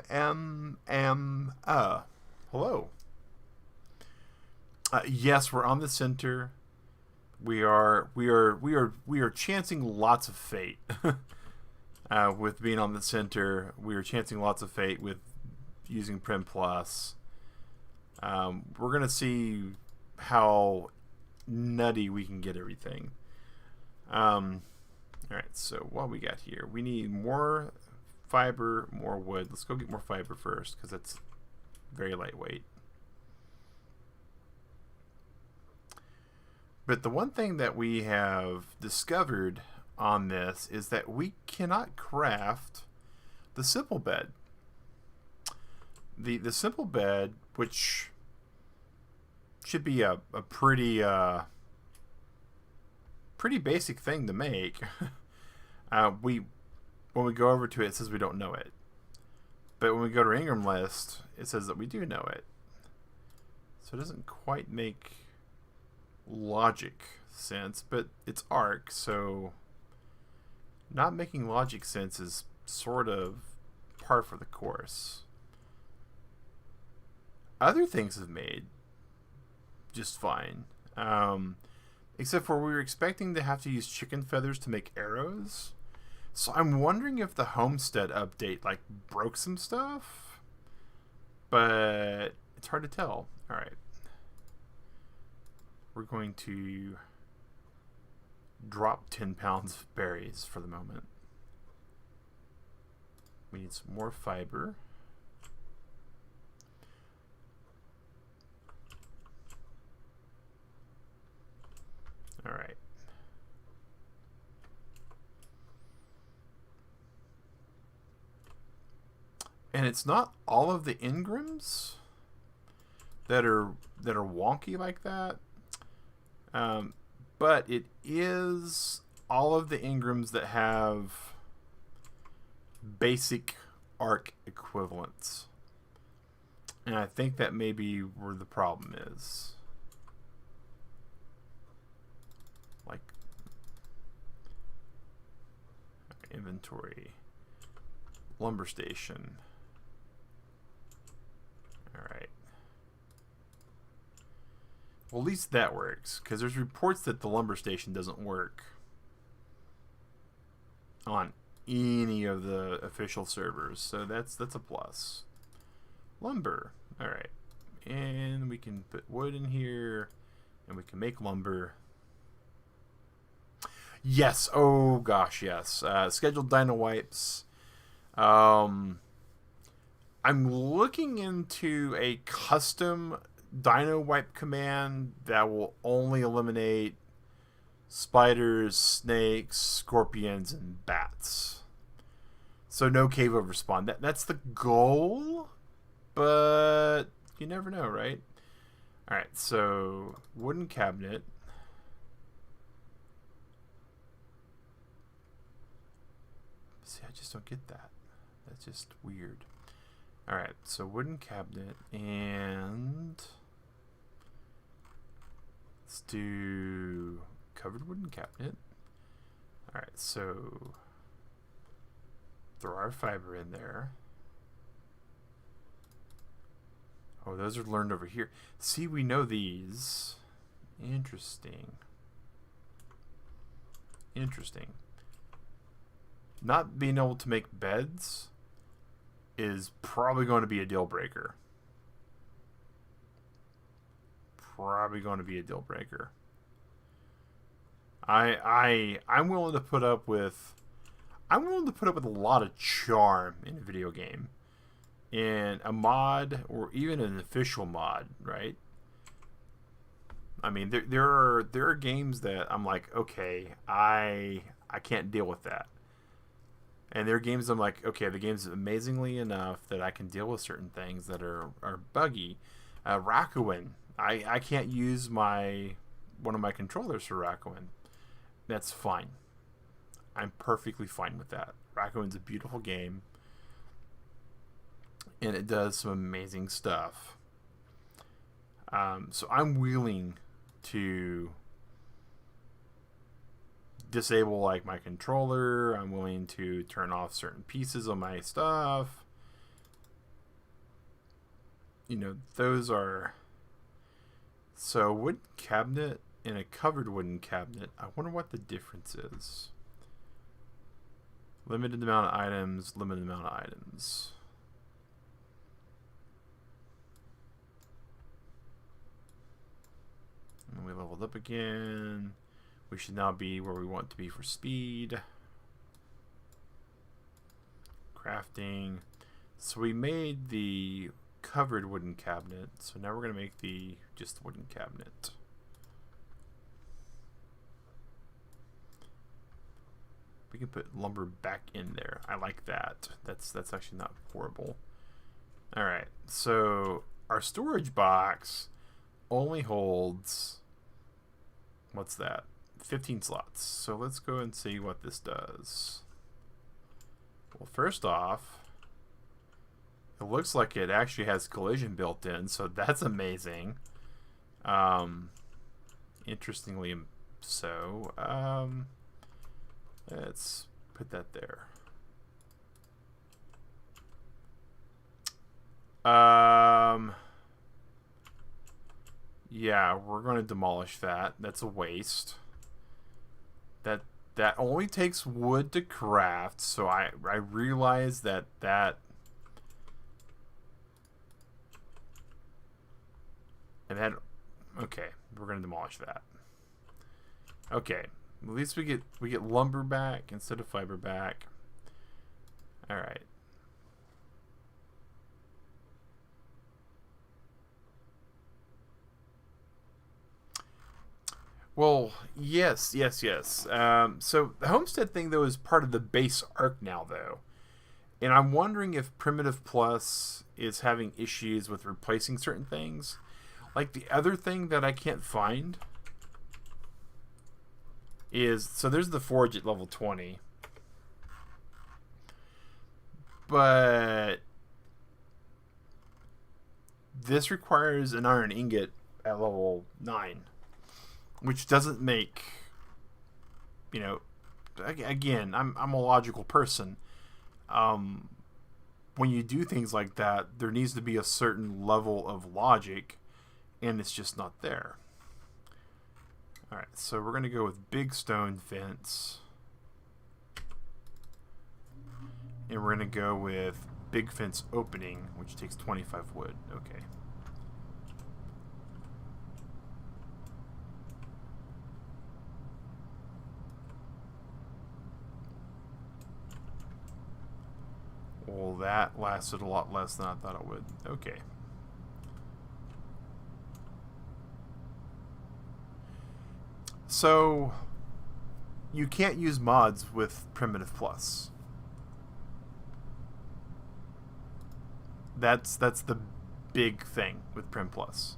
hello. Yes, we're on the center. We are chancing lots of fate. with being on the center. We were chancing lots of fate with using Prim Plus. We're going to see how nutty we can get everything. Alright, so what we got here? We need more fiber, more wood. Let's go get more fiber first, because it's very lightweight. But the one thing that we have discovered on this is that we cannot craft the simple bed. The simple bed, which should be a pretty pretty basic thing to make. When we go over to it, it says we don't know it. But when we go to our Ingram list, it says that we do know it. So it doesn't quite make logic sense, but it's Arc, so not making logic sense is sort of par for the course. Other things have made just fine. Except for we were expecting to have to use chicken feathers to make arrows. So I'm wondering if the Homestead update like broke some stuff. But it's hard to tell. Alright. We're going to drop 10 pounds of berries for the moment. We need some more fiber. Alright. And it's not all of the Ingrams that are wonky like that. But it is all of the Ingrams that have basic Arc equivalents. And I think that may be where the problem is. Like inventory, lumber station. Alright. Well, at least that works, because there's reports that the lumber station doesn't work on any of the official servers, so that's a plus. Lumber. Alright. And we can put wood in here, and we can make lumber. Yes. Oh, gosh, yes. Scheduled dino wipes. I'm looking into a custom dino wipe command that will only eliminate spiders, snakes, scorpions, and bats. So no cave over spawn. That's the goal, but you never know, right? Alright, so wooden cabinet. See, I just don't get that. That's just weird. Alright, so wooden cabinet, and let's do covered wooden cabinet. Alright, so throw our fiber in there. Oh, those are learned over here. See, we know these. Interesting. Interesting. Not being able to make beds is probably going to be a deal breaker. Probably going to be a deal breaker. I'm willing to put up with a lot of charm in a video game. In a mod or even an official mod, right? I mean, there are games that I'm like, okay, I can't deal with that. And there are games I'm like, okay, the game's amazingly enough that I can deal with certain things that are buggy. Rakuin, I can't use one of my controllers for Rakuin. That's fine. I'm perfectly fine with that. Rakuin's a beautiful game, and it does some amazing stuff. So I'm willing to disable like my controller. I'm willing to turn off certain pieces of my stuff. You know, those are... So wooden cabinet and a covered wooden cabinet. I wonder what the difference is. Limited amount of items, limited amount of items. And we leveled up again. We should now be where we want to be for speed. Crafting. So we made the covered wooden cabinet. So now we're going to make the just wooden cabinet. We can put lumber back in there. I like that. That's actually not horrible. All right. So our storage box only holds, what's that? 15 slots. So let's go and see what this does. Well, first off, it looks like it actually has collision built in, so that's amazing. Interestingly so. Let's put that there. Yeah, we're going to demolish that. That's a waste. That only takes wood to craft, so I realize that and that, okay, we're going to demolish that. Okay. At least we get lumber back instead of fiber back. All right. Well, yes. So the homestead thing though is part of the base arc now though, and I'm wondering if Primitive Plus is having issues with replacing certain things. Like the other thing that I can't find is, so there's the forge at level 20, but this requires an iron ingot at level 9, which doesn't make, you know, again, I'm a logical person. When you do things like that, there needs to be a certain level of logic, and it's just not there. Alright, so we're going to go with big stone fence. And we're going to go with big fence opening, which takes 25 wood. Okay. Well, that lasted a lot less than I thought it would. Okay. So, you can't use mods with Primitive Plus. That's the big thing with Prim Plus.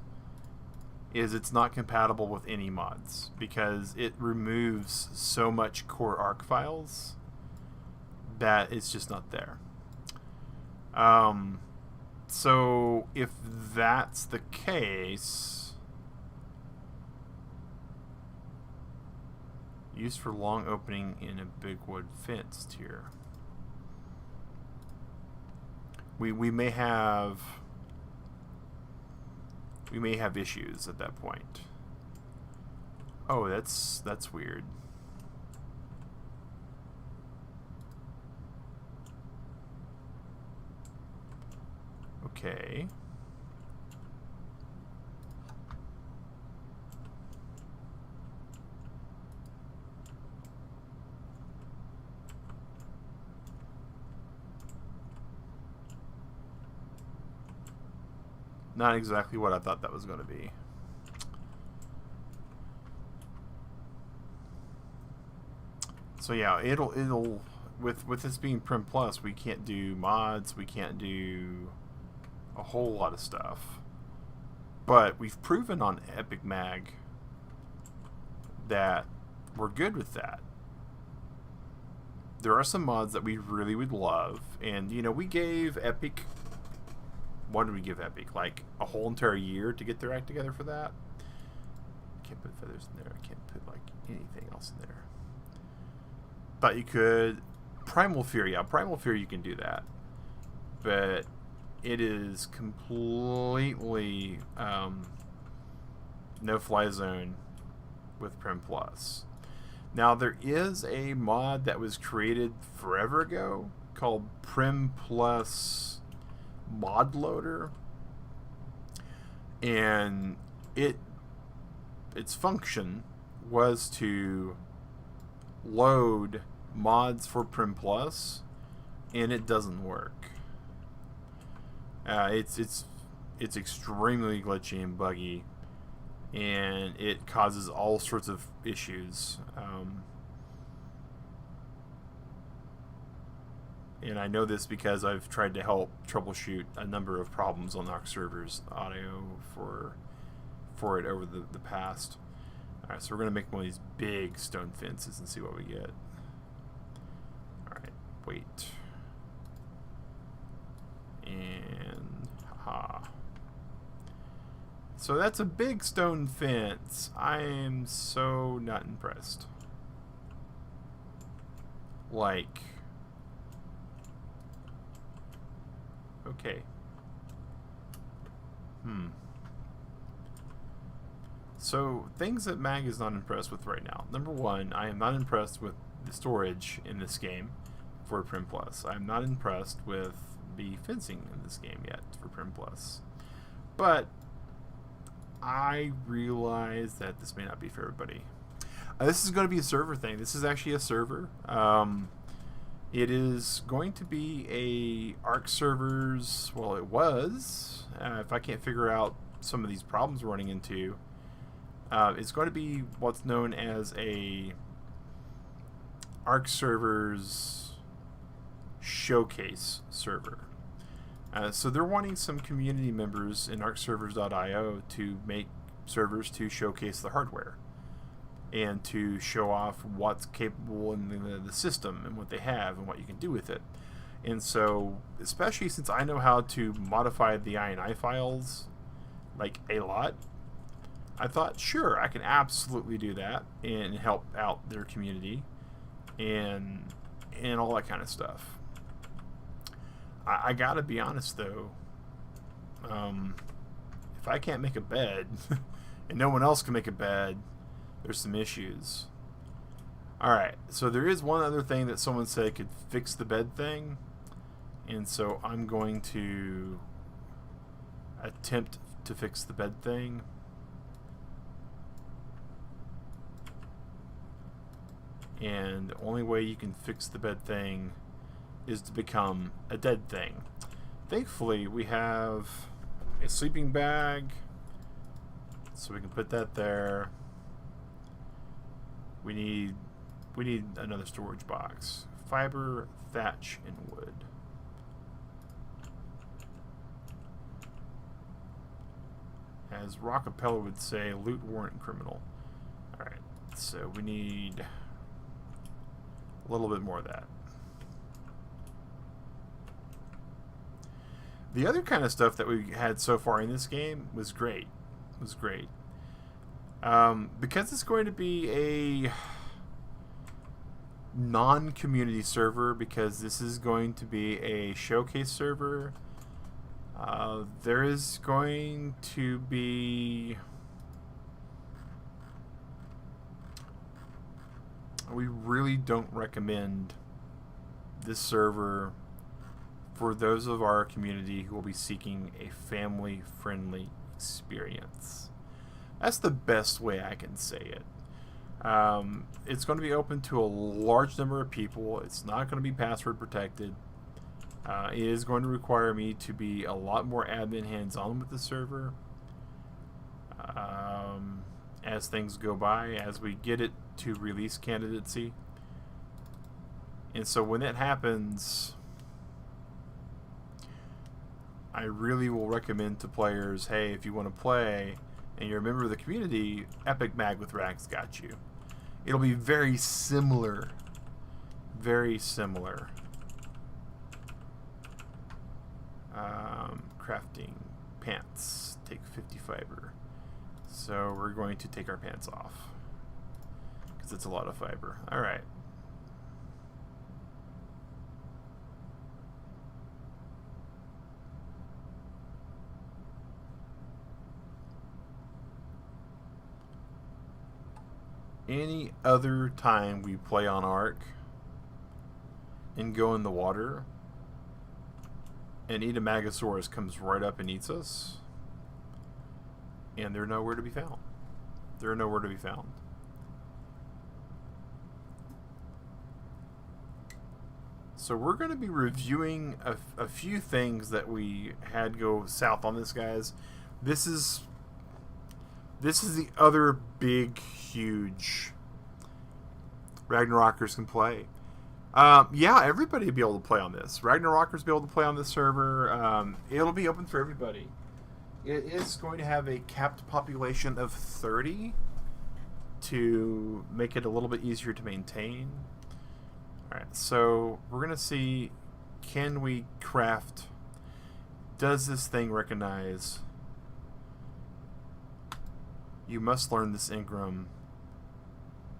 Is it's not compatible with any mods because it removes so much core arc files that it's just not there. So if that's the case, used for long opening in a big wood fence tier. We may have issues at that point. Oh, that's weird. Okay. Not exactly what I thought that was going to be. So yeah, it'll with this being Prim Plus, we can't do mods, we can't do a whole lot of stuff. But we've proven on Epic Mag that we're good with that. There are some mods that we really would love, and you know, we gave Epic, what did we give Epic? Like a whole entire year to get their act together for that. I can't put feathers in there. I can't put like anything else in there. But you could Primal Fear, yeah, Primal Fear you can do that. But it is completely no fly zone with Prim Plus. Now, there is a mod that was created forever ago called Prim Plus Mod Loader, and its function was to load mods for Prim Plus, and it doesn't work. It's extremely glitchy and buggy, and it causes all sorts of issues. And I know this because I've tried to help troubleshoot a number of problems on Nox servers audio for it over the past. Alright, so we're going to make one of these big stone fences and see what we get. Alright, wait. And haha. So that's a big stone fence. I am so not impressed. Like, okay. So, things that Mag is not impressed with right now. Number one, I am not impressed with the storage in this game for Prim Plus. I'm not impressed with the fencing in this game yet for Prim Plus. But I realize that this may not be for everybody. This is going to be a server thing. This is actually a server. It is going to be a Arc servers. Well, it was. If I can't figure out some of these problems we're running into, it's going to be what's known as a Arc servers showcase server. So they're wanting some community members in arcservers.io to make servers to showcase the hardware and to show off what's capable in the system and what they have and what you can do with it. And so, especially since I know how to modify the INI files like a lot, I thought, sure, I can absolutely do that and help out their community and all that kind of stuff. I gotta be honest though, if I can't make a bed and no one else can make a bed, there's some issues. Alright, so there is one other thing that someone said could fix the bed thing, and so I'm going to attempt to fix the bed thing. And the only way you can fix the bed thing is to become a dead thing. Thankfully, we have a sleeping bag, so we can put that there. We need another storage box. Fiber, thatch, and wood. As Rockapella would say, loot warrant criminal. Alright, so we need a little bit more of that. The other kind of stuff that we had so far in this game was great. Because it's going to be a non-community server, because this is going to be a showcase server, there is going to be... We really don't recommend this server for those of our community who will be seeking a family-friendly experience. That's the best way I can say it. It's going to be open to a large number of people. It's not going to be password protected. It is going to require me to be a lot more admin hands-on with the server as things go by, as we get it to release candidacy. And so when that happens, I really will recommend to players, hey, if you want to play and you're a member of the community, Epic Mag with Rags got you. It'll be very similar. Very similar. Crafting pants. Take 50 fiber. So we're going to take our pants off, because it's a lot of fiber. Alright. any other time we play on Ark and go in the water, and Magosaurus comes right up and eats us, and they're nowhere to be found. They're nowhere to be found. So we're going to be reviewing a few things that we had go south on this, guys. This is the other big, huge Ragnarokers can play. Yeah, everybody will be able to play on this. Ragnarokers will be able to play on this server. It'll be open for everybody. It is going to have a capped population of 30 to make it a little bit easier to maintain. Alright, so we're going to see, can we craft, does this thing recognize, you must learn this engram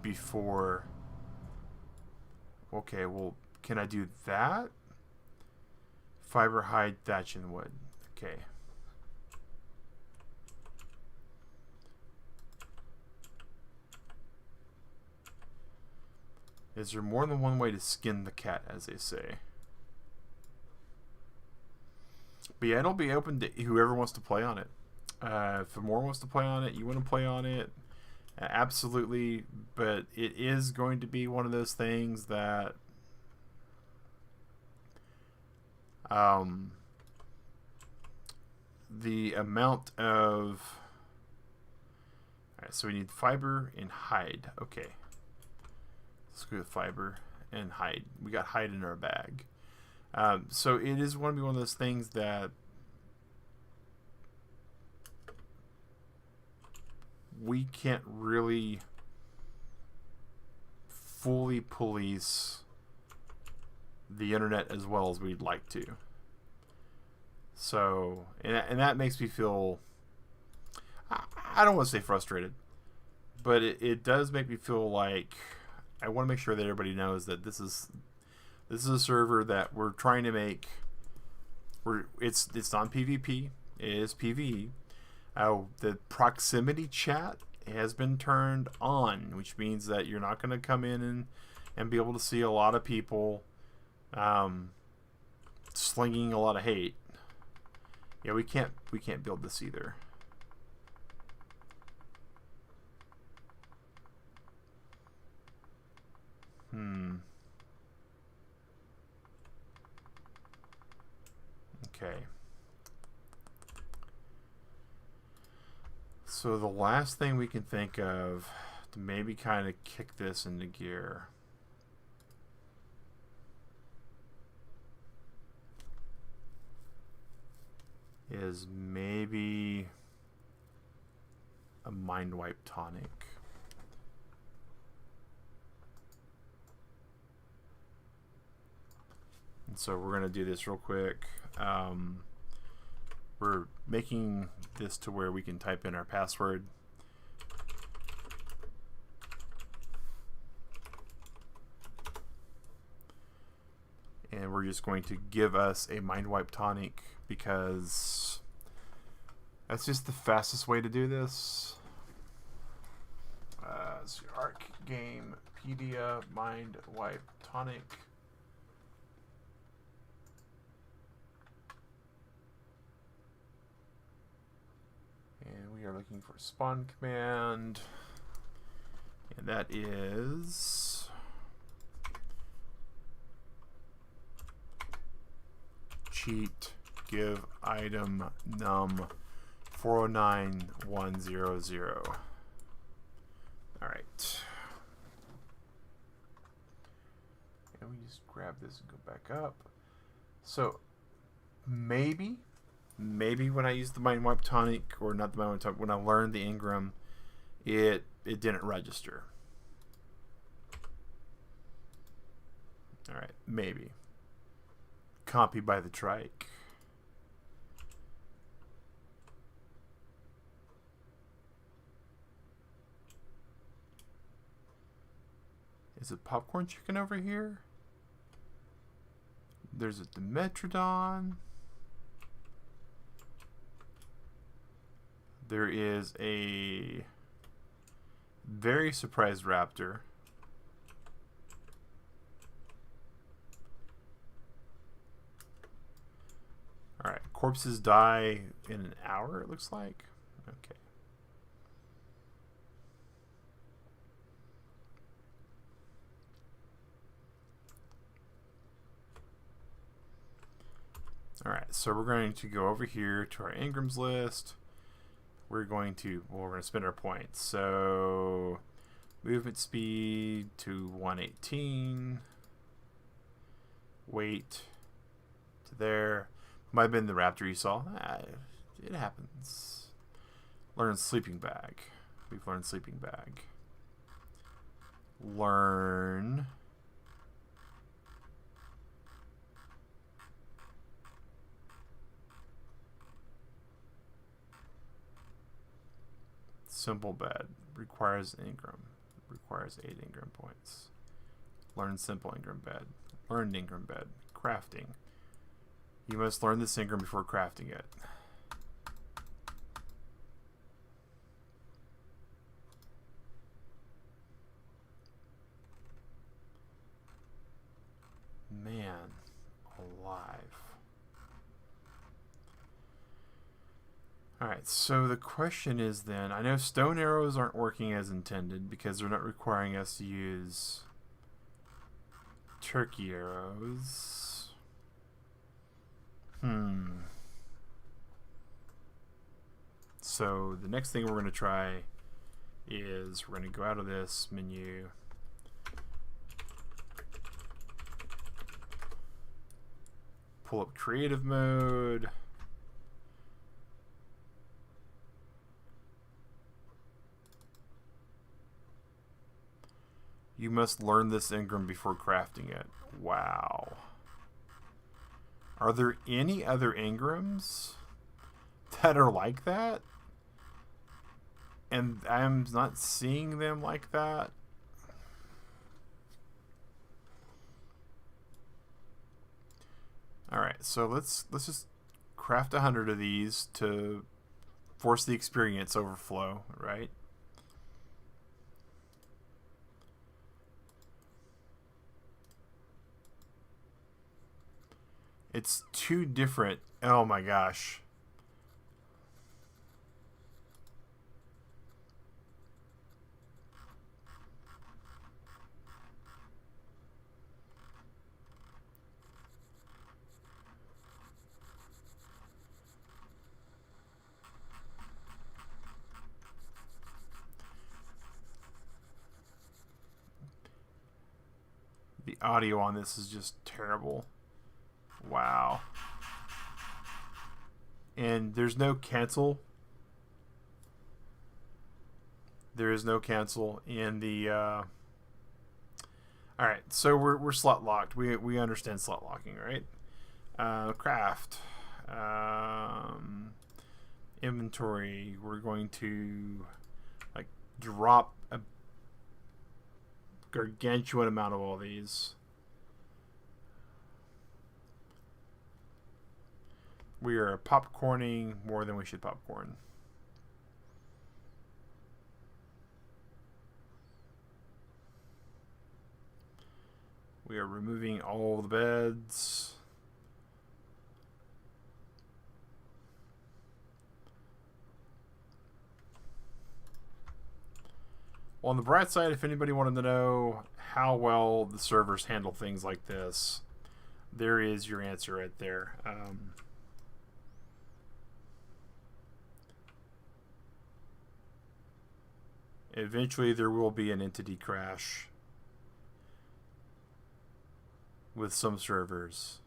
before, okay, well, can I do that? Fiber, hide, thatch, and wood. Okay. Is there more than one way to skin the cat, as they say? But yeah, it'll be open to whoever wants to play on it. If more wants to play on it, you want to play on it, absolutely. But it is going to be one of those things that the amount of... Alright, so we need fiber and hide. Okay. Let's go with fiber and hide. We got hide in our bag. So it is going to be one of those things that we can't really fully police the internet as well as we'd like to. So, and that makes me feel, I don't want to say frustrated, but it does make me feel like I want to make sure that everybody knows that this is a server that we're trying to make. It's not PvP. It is PvE. The proximity chat has been turned on, which means that you're not going to come in and be able to see a lot of people slinging a lot of hate. Yeah, we can't build this either. Okay. So the last thing we can think of to maybe kind of kick this into gear is maybe a mind wipe tonic. And so we're going to do this real quick. We're making this to where we can type in our password. And we're just going to give us a mind wipe tonic because that's just the fastest way to do this. So Arc Game Pedia mind wipe tonic. And we are looking for a spawn command, and that is cheat give item num 409100. All right, and we just grab this and go back up. So maybe when I used the mind wipe tonic, or not the mind wipe tonic, when I learned the engram, it didn't register. Alright, maybe. Copy by the trike. Is it popcorn chicken over here? There's a Dimetrodon. There is a Very surprised raptor. Alright, corpses die in an hour, it looks like. Okay. Alright, so we're going to go over here to our engrams list. We're going to spend our points. So, movement speed to 118. Weight to there. Might have been the raptor you saw. It happens. Learn sleeping bag. We've learned sleeping bag. Learn simple bed. Requires engram. Requires 8 engram points. Learn simple engram bed. Learned engram bed. Crafting. You must learn this engram before crafting it. Man alive. Alright, so the question is then, I know stone arrows aren't working as intended because they're not requiring us to use turkey arrows. So the next thing we're going to try is we're going to go out of this menu. Pull up creative mode. You must learn this engram before crafting it. Wow. Are there any other engrams that are like that? And I'm not seeing them like that. Alright, so let's just craft 100 of these to force the experience overflow, right? It's two different. Oh my gosh. The audio on this is just terrible. Wow. And there's no cancel. There is no cancel in the Alright, so we're slot locked. We understand slot locking, right? Craft. Inventory. We're going to like drop a gargantuan amount of all these. We are popcorning more than we should popcorn. We are removing all the beds. Well, on the bright side, if anybody wanted to know how well the servers handle things like this, there is your answer right there. Eventually there will be an entity crash with some servers.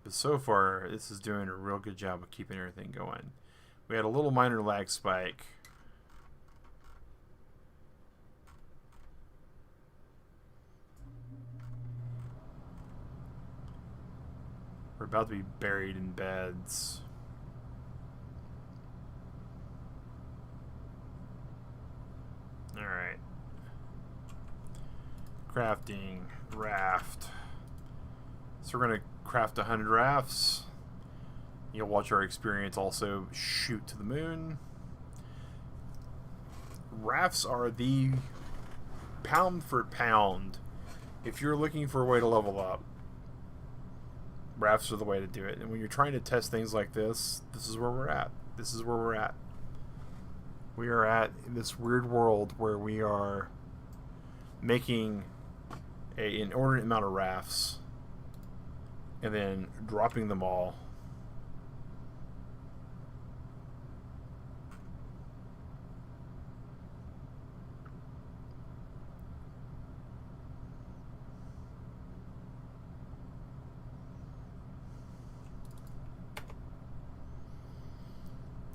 But so far, this is doing a real good job of keeping everything going. We had a little minor lag spike. We're about to be buried in beds. Alright. Crafting. Raft. So we're going to craft 100 rafts. You'll watch our experience also shoot to the moon. rafts are the pound for pound. If you're looking for a way to level up, rafts are the way to do it. And when you're trying to test things like this, this is where we're at. This is where we're at. We are at this weird world where we are making an inordinate amount of rafts and then dropping them all.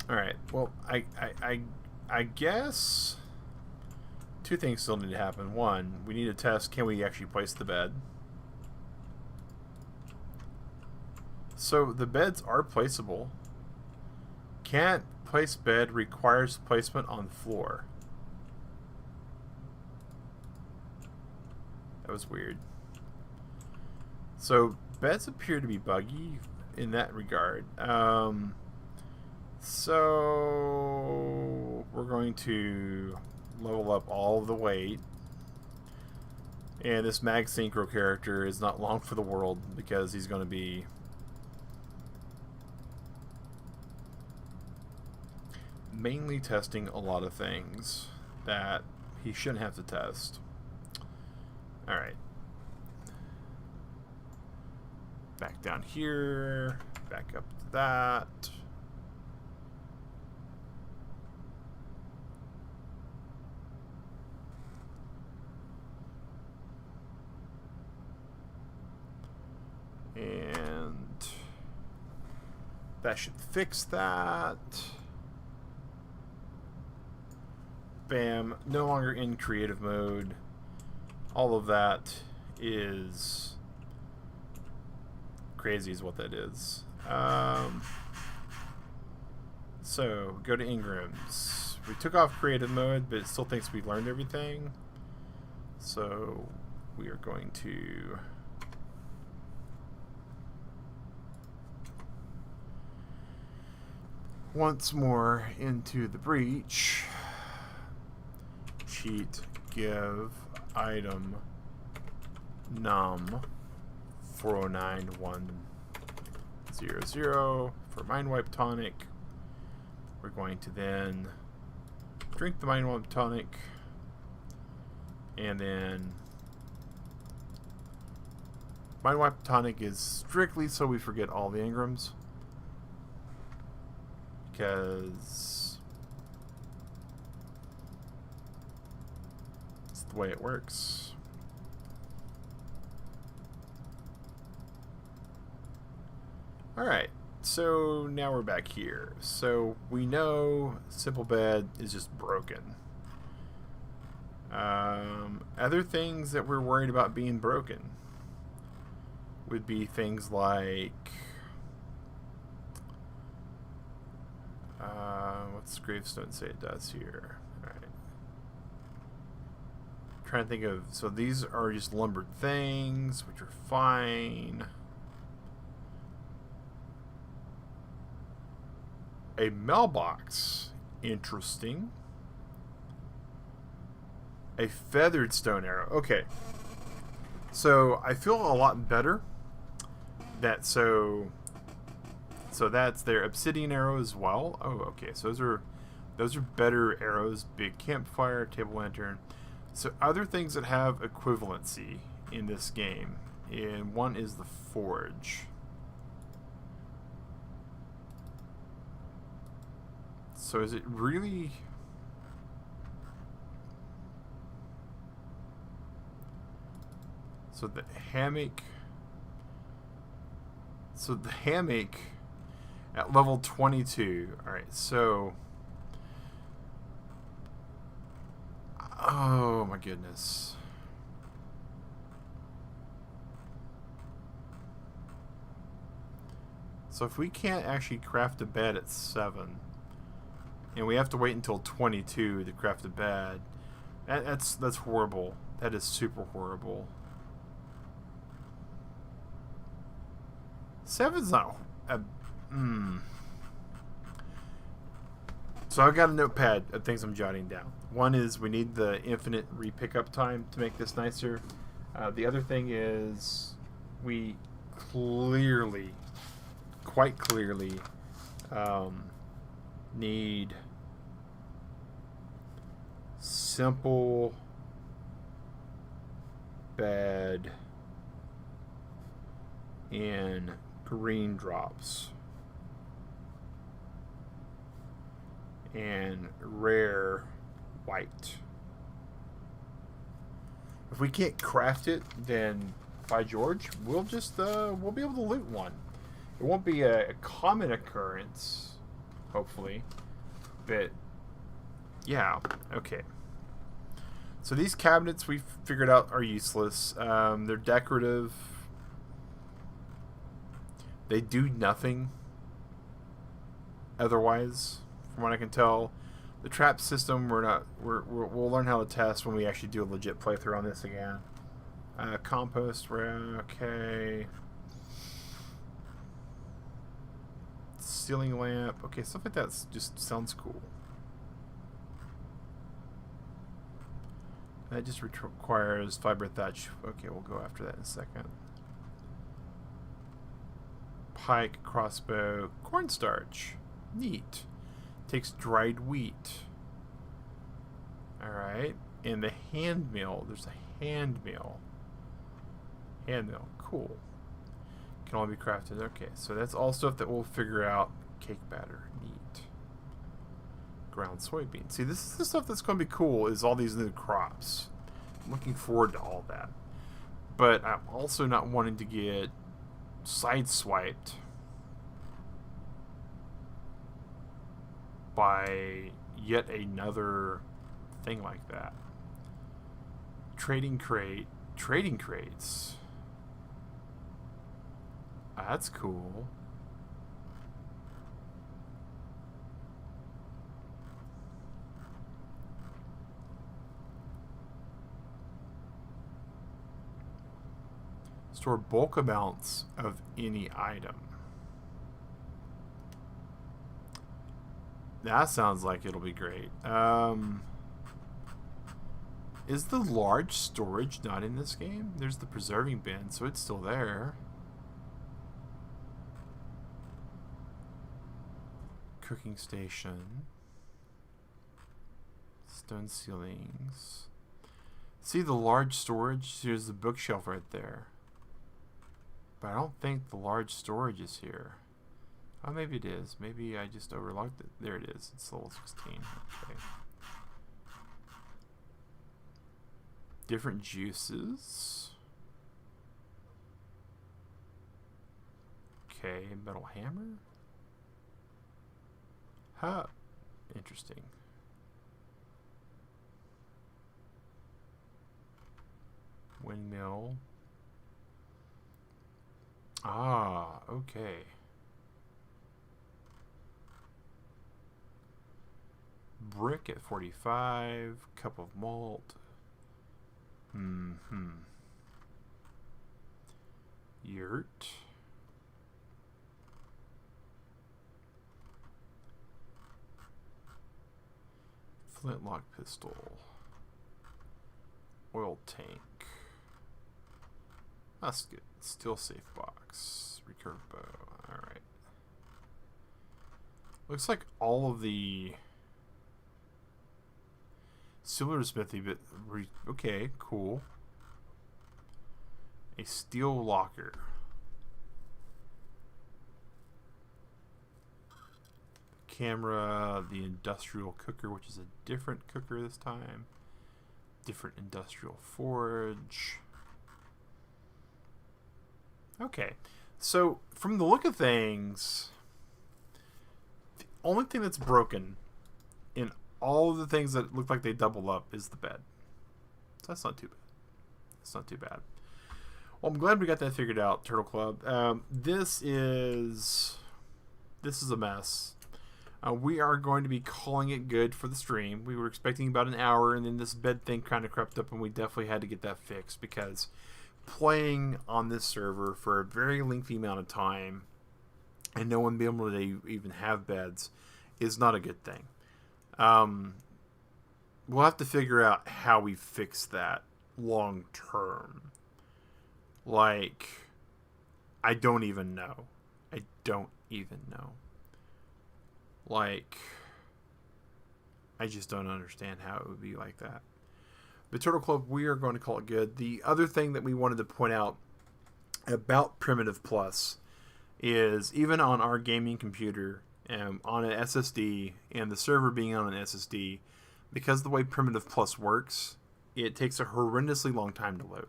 Alright, well, I guess two things still need to happen. One, we need to test, can we actually place the bed? So the beds are placeable. Can't place bed, requires placement on floor. That was weird. So beds appear to be buggy in that regard. So we're going to level up all of the weight. And this Mag Synchro character is not long for the world because he's going to be mainly testing a lot of things that he shouldn't have to test. Alright. Back down here. Back up to that. And that should fix that. Bam. No longer in creative mode. All of that is crazy is what that is. So go to Ingrams. We took off creative mode, but it still thinks we learned everything. So we are going to once more into the breach. Cheat give item num 409100 for mind wipe tonic. We're going to then drink the mind wipe tonic and then mind wipe tonic is strictly so we forget all the engrams because it's the way it works. Alright, so now we're back here. So we know simple bed is just broken. Other things that we're worried about being broken would be things like what's gravestone say it does here? Alright. Trying to think of, so these are just lumbered things, which are fine. A mailbox, interesting. A feathered stone arrow. Okay, so I feel a lot better. That so that's their obsidian arrow as well. Oh, okay. So those are better arrows. Big campfire, table lantern. So other things that have equivalency in this game, and one is the forge. So is it really? So the hammock. So the hammock at level 22. All right. So. Oh my goodness. So if we can't actually craft a bed at 7. And we have to wait until 22 to craft a bed. That's horrible. That is super horrible. 7's not a... So I've got a notepad of things I'm jotting down. One is we need the infinite re-pickup time to make this nicer. The other thing is we clearly, quite clearly, need simple bed in green drops and rare white. If we can't craft it, then by George, we'll just we'll be able to loot one. It won't be a common occurrence, hopefully, but yeah, okay. So these cabinets we've figured out are useless. They're decorative. They do nothing otherwise, from what I can tell. The trap system, we'll learn how to test when we actually do a legit playthrough on this again. Compost, okay. Ceiling lamp, okay, stuff like that just sounds cool. That just requires fiber thatch. Okay, we'll go after that in a second. Pike, crossbow, cornstarch. Neat. Takes dried wheat. Alright. And the hand mill. There's a hand mill. Hand mill. Cool. Can all be crafted. Okay, so that's all stuff that we'll figure out. Cake batter. Neat. Ground soybeans. See, this is the stuff that's going to be cool, is all these new crops. I'm looking forward to all that. But I'm also not wanting to get sideswiped by yet another thing like that. Trading crate. Trading crates. That's cool. Store bulk amounts of any item. That sounds like it'll be great. Is the large storage not in this game? There's the preserving bin, so it's still there. Cooking station. Stone ceilings. See the large storage? Here's the bookshelf right there. But I don't think the large storage is here. Oh, maybe it is. Maybe I just overlooked it. There it is. It's level 16. Okay. Different juices. Okay, metal hammer. Huh. Interesting. Windmill. Ah, okay. Brick at 45. Cup of malt. Yurt. Flintlock pistol. Oil tank. That's good. Steel safe box. Recurve bow. Alright. Looks like all of the silversmithy bit. Okay, cool. A steel locker. Camera, the industrial cooker, which is a different cooker this time. Different industrial forge. Okay, so from the look of things, the only thing that's broken in all of the things that look like they double up is the bed. So that's not too bad. That's not too bad. Well, I'm glad we got that figured out, Turtle Club. This is a mess. We are going to be calling it good for the stream. We were expecting about an hour, and then this bed thing kind of crept up, and we definitely had to get that fixed because playing on this server for a very lengthy amount of time and no one being able to even have beds is not a good thing. we'll have to figure out how we fix that long term. Like, I don't even know. I don't even know. Like, I just don't understand how it would be like that. But Turtle Club, we are going to call it good. The other thing that we wanted to point out about Primitive Plus is even on our gaming computer, on an SSD, and the server being on an SSD, because the way Primitive Plus works, it takes a horrendously long time to load.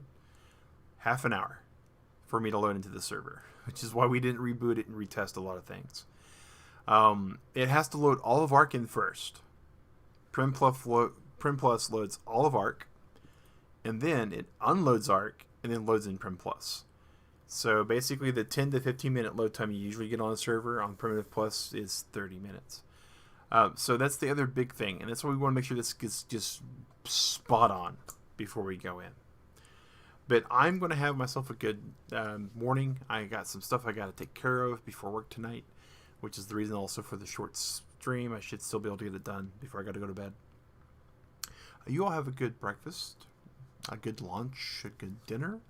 Half an hour for me to load into the server, which is why we didn't reboot it and retest a lot of things. It has to load all of Arc in first. Prim Plus loads all of Arc, and then it unloads Arc, and then loads in Prim Plus. So basically the 10 to 15 minute load time you usually get on a server on Primitive Plus is 30 minutes. So that's the other big thing, and that's why we want to make sure this gets just spot on before we go in. But I'm going to have myself a good morning. I got some stuff I got to take care of before work tonight, which is the reason also for the short stream. I should still be able to get it done before I got to go to bed. You all have a good breakfast, a good lunch, a good dinner.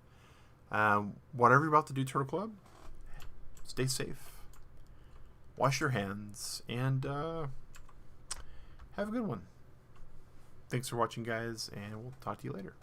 Whatever you're about to do, Turtle Club, stay safe. Wash your hands, and have a good one. Thanks for watching, guys, and we'll talk to you later.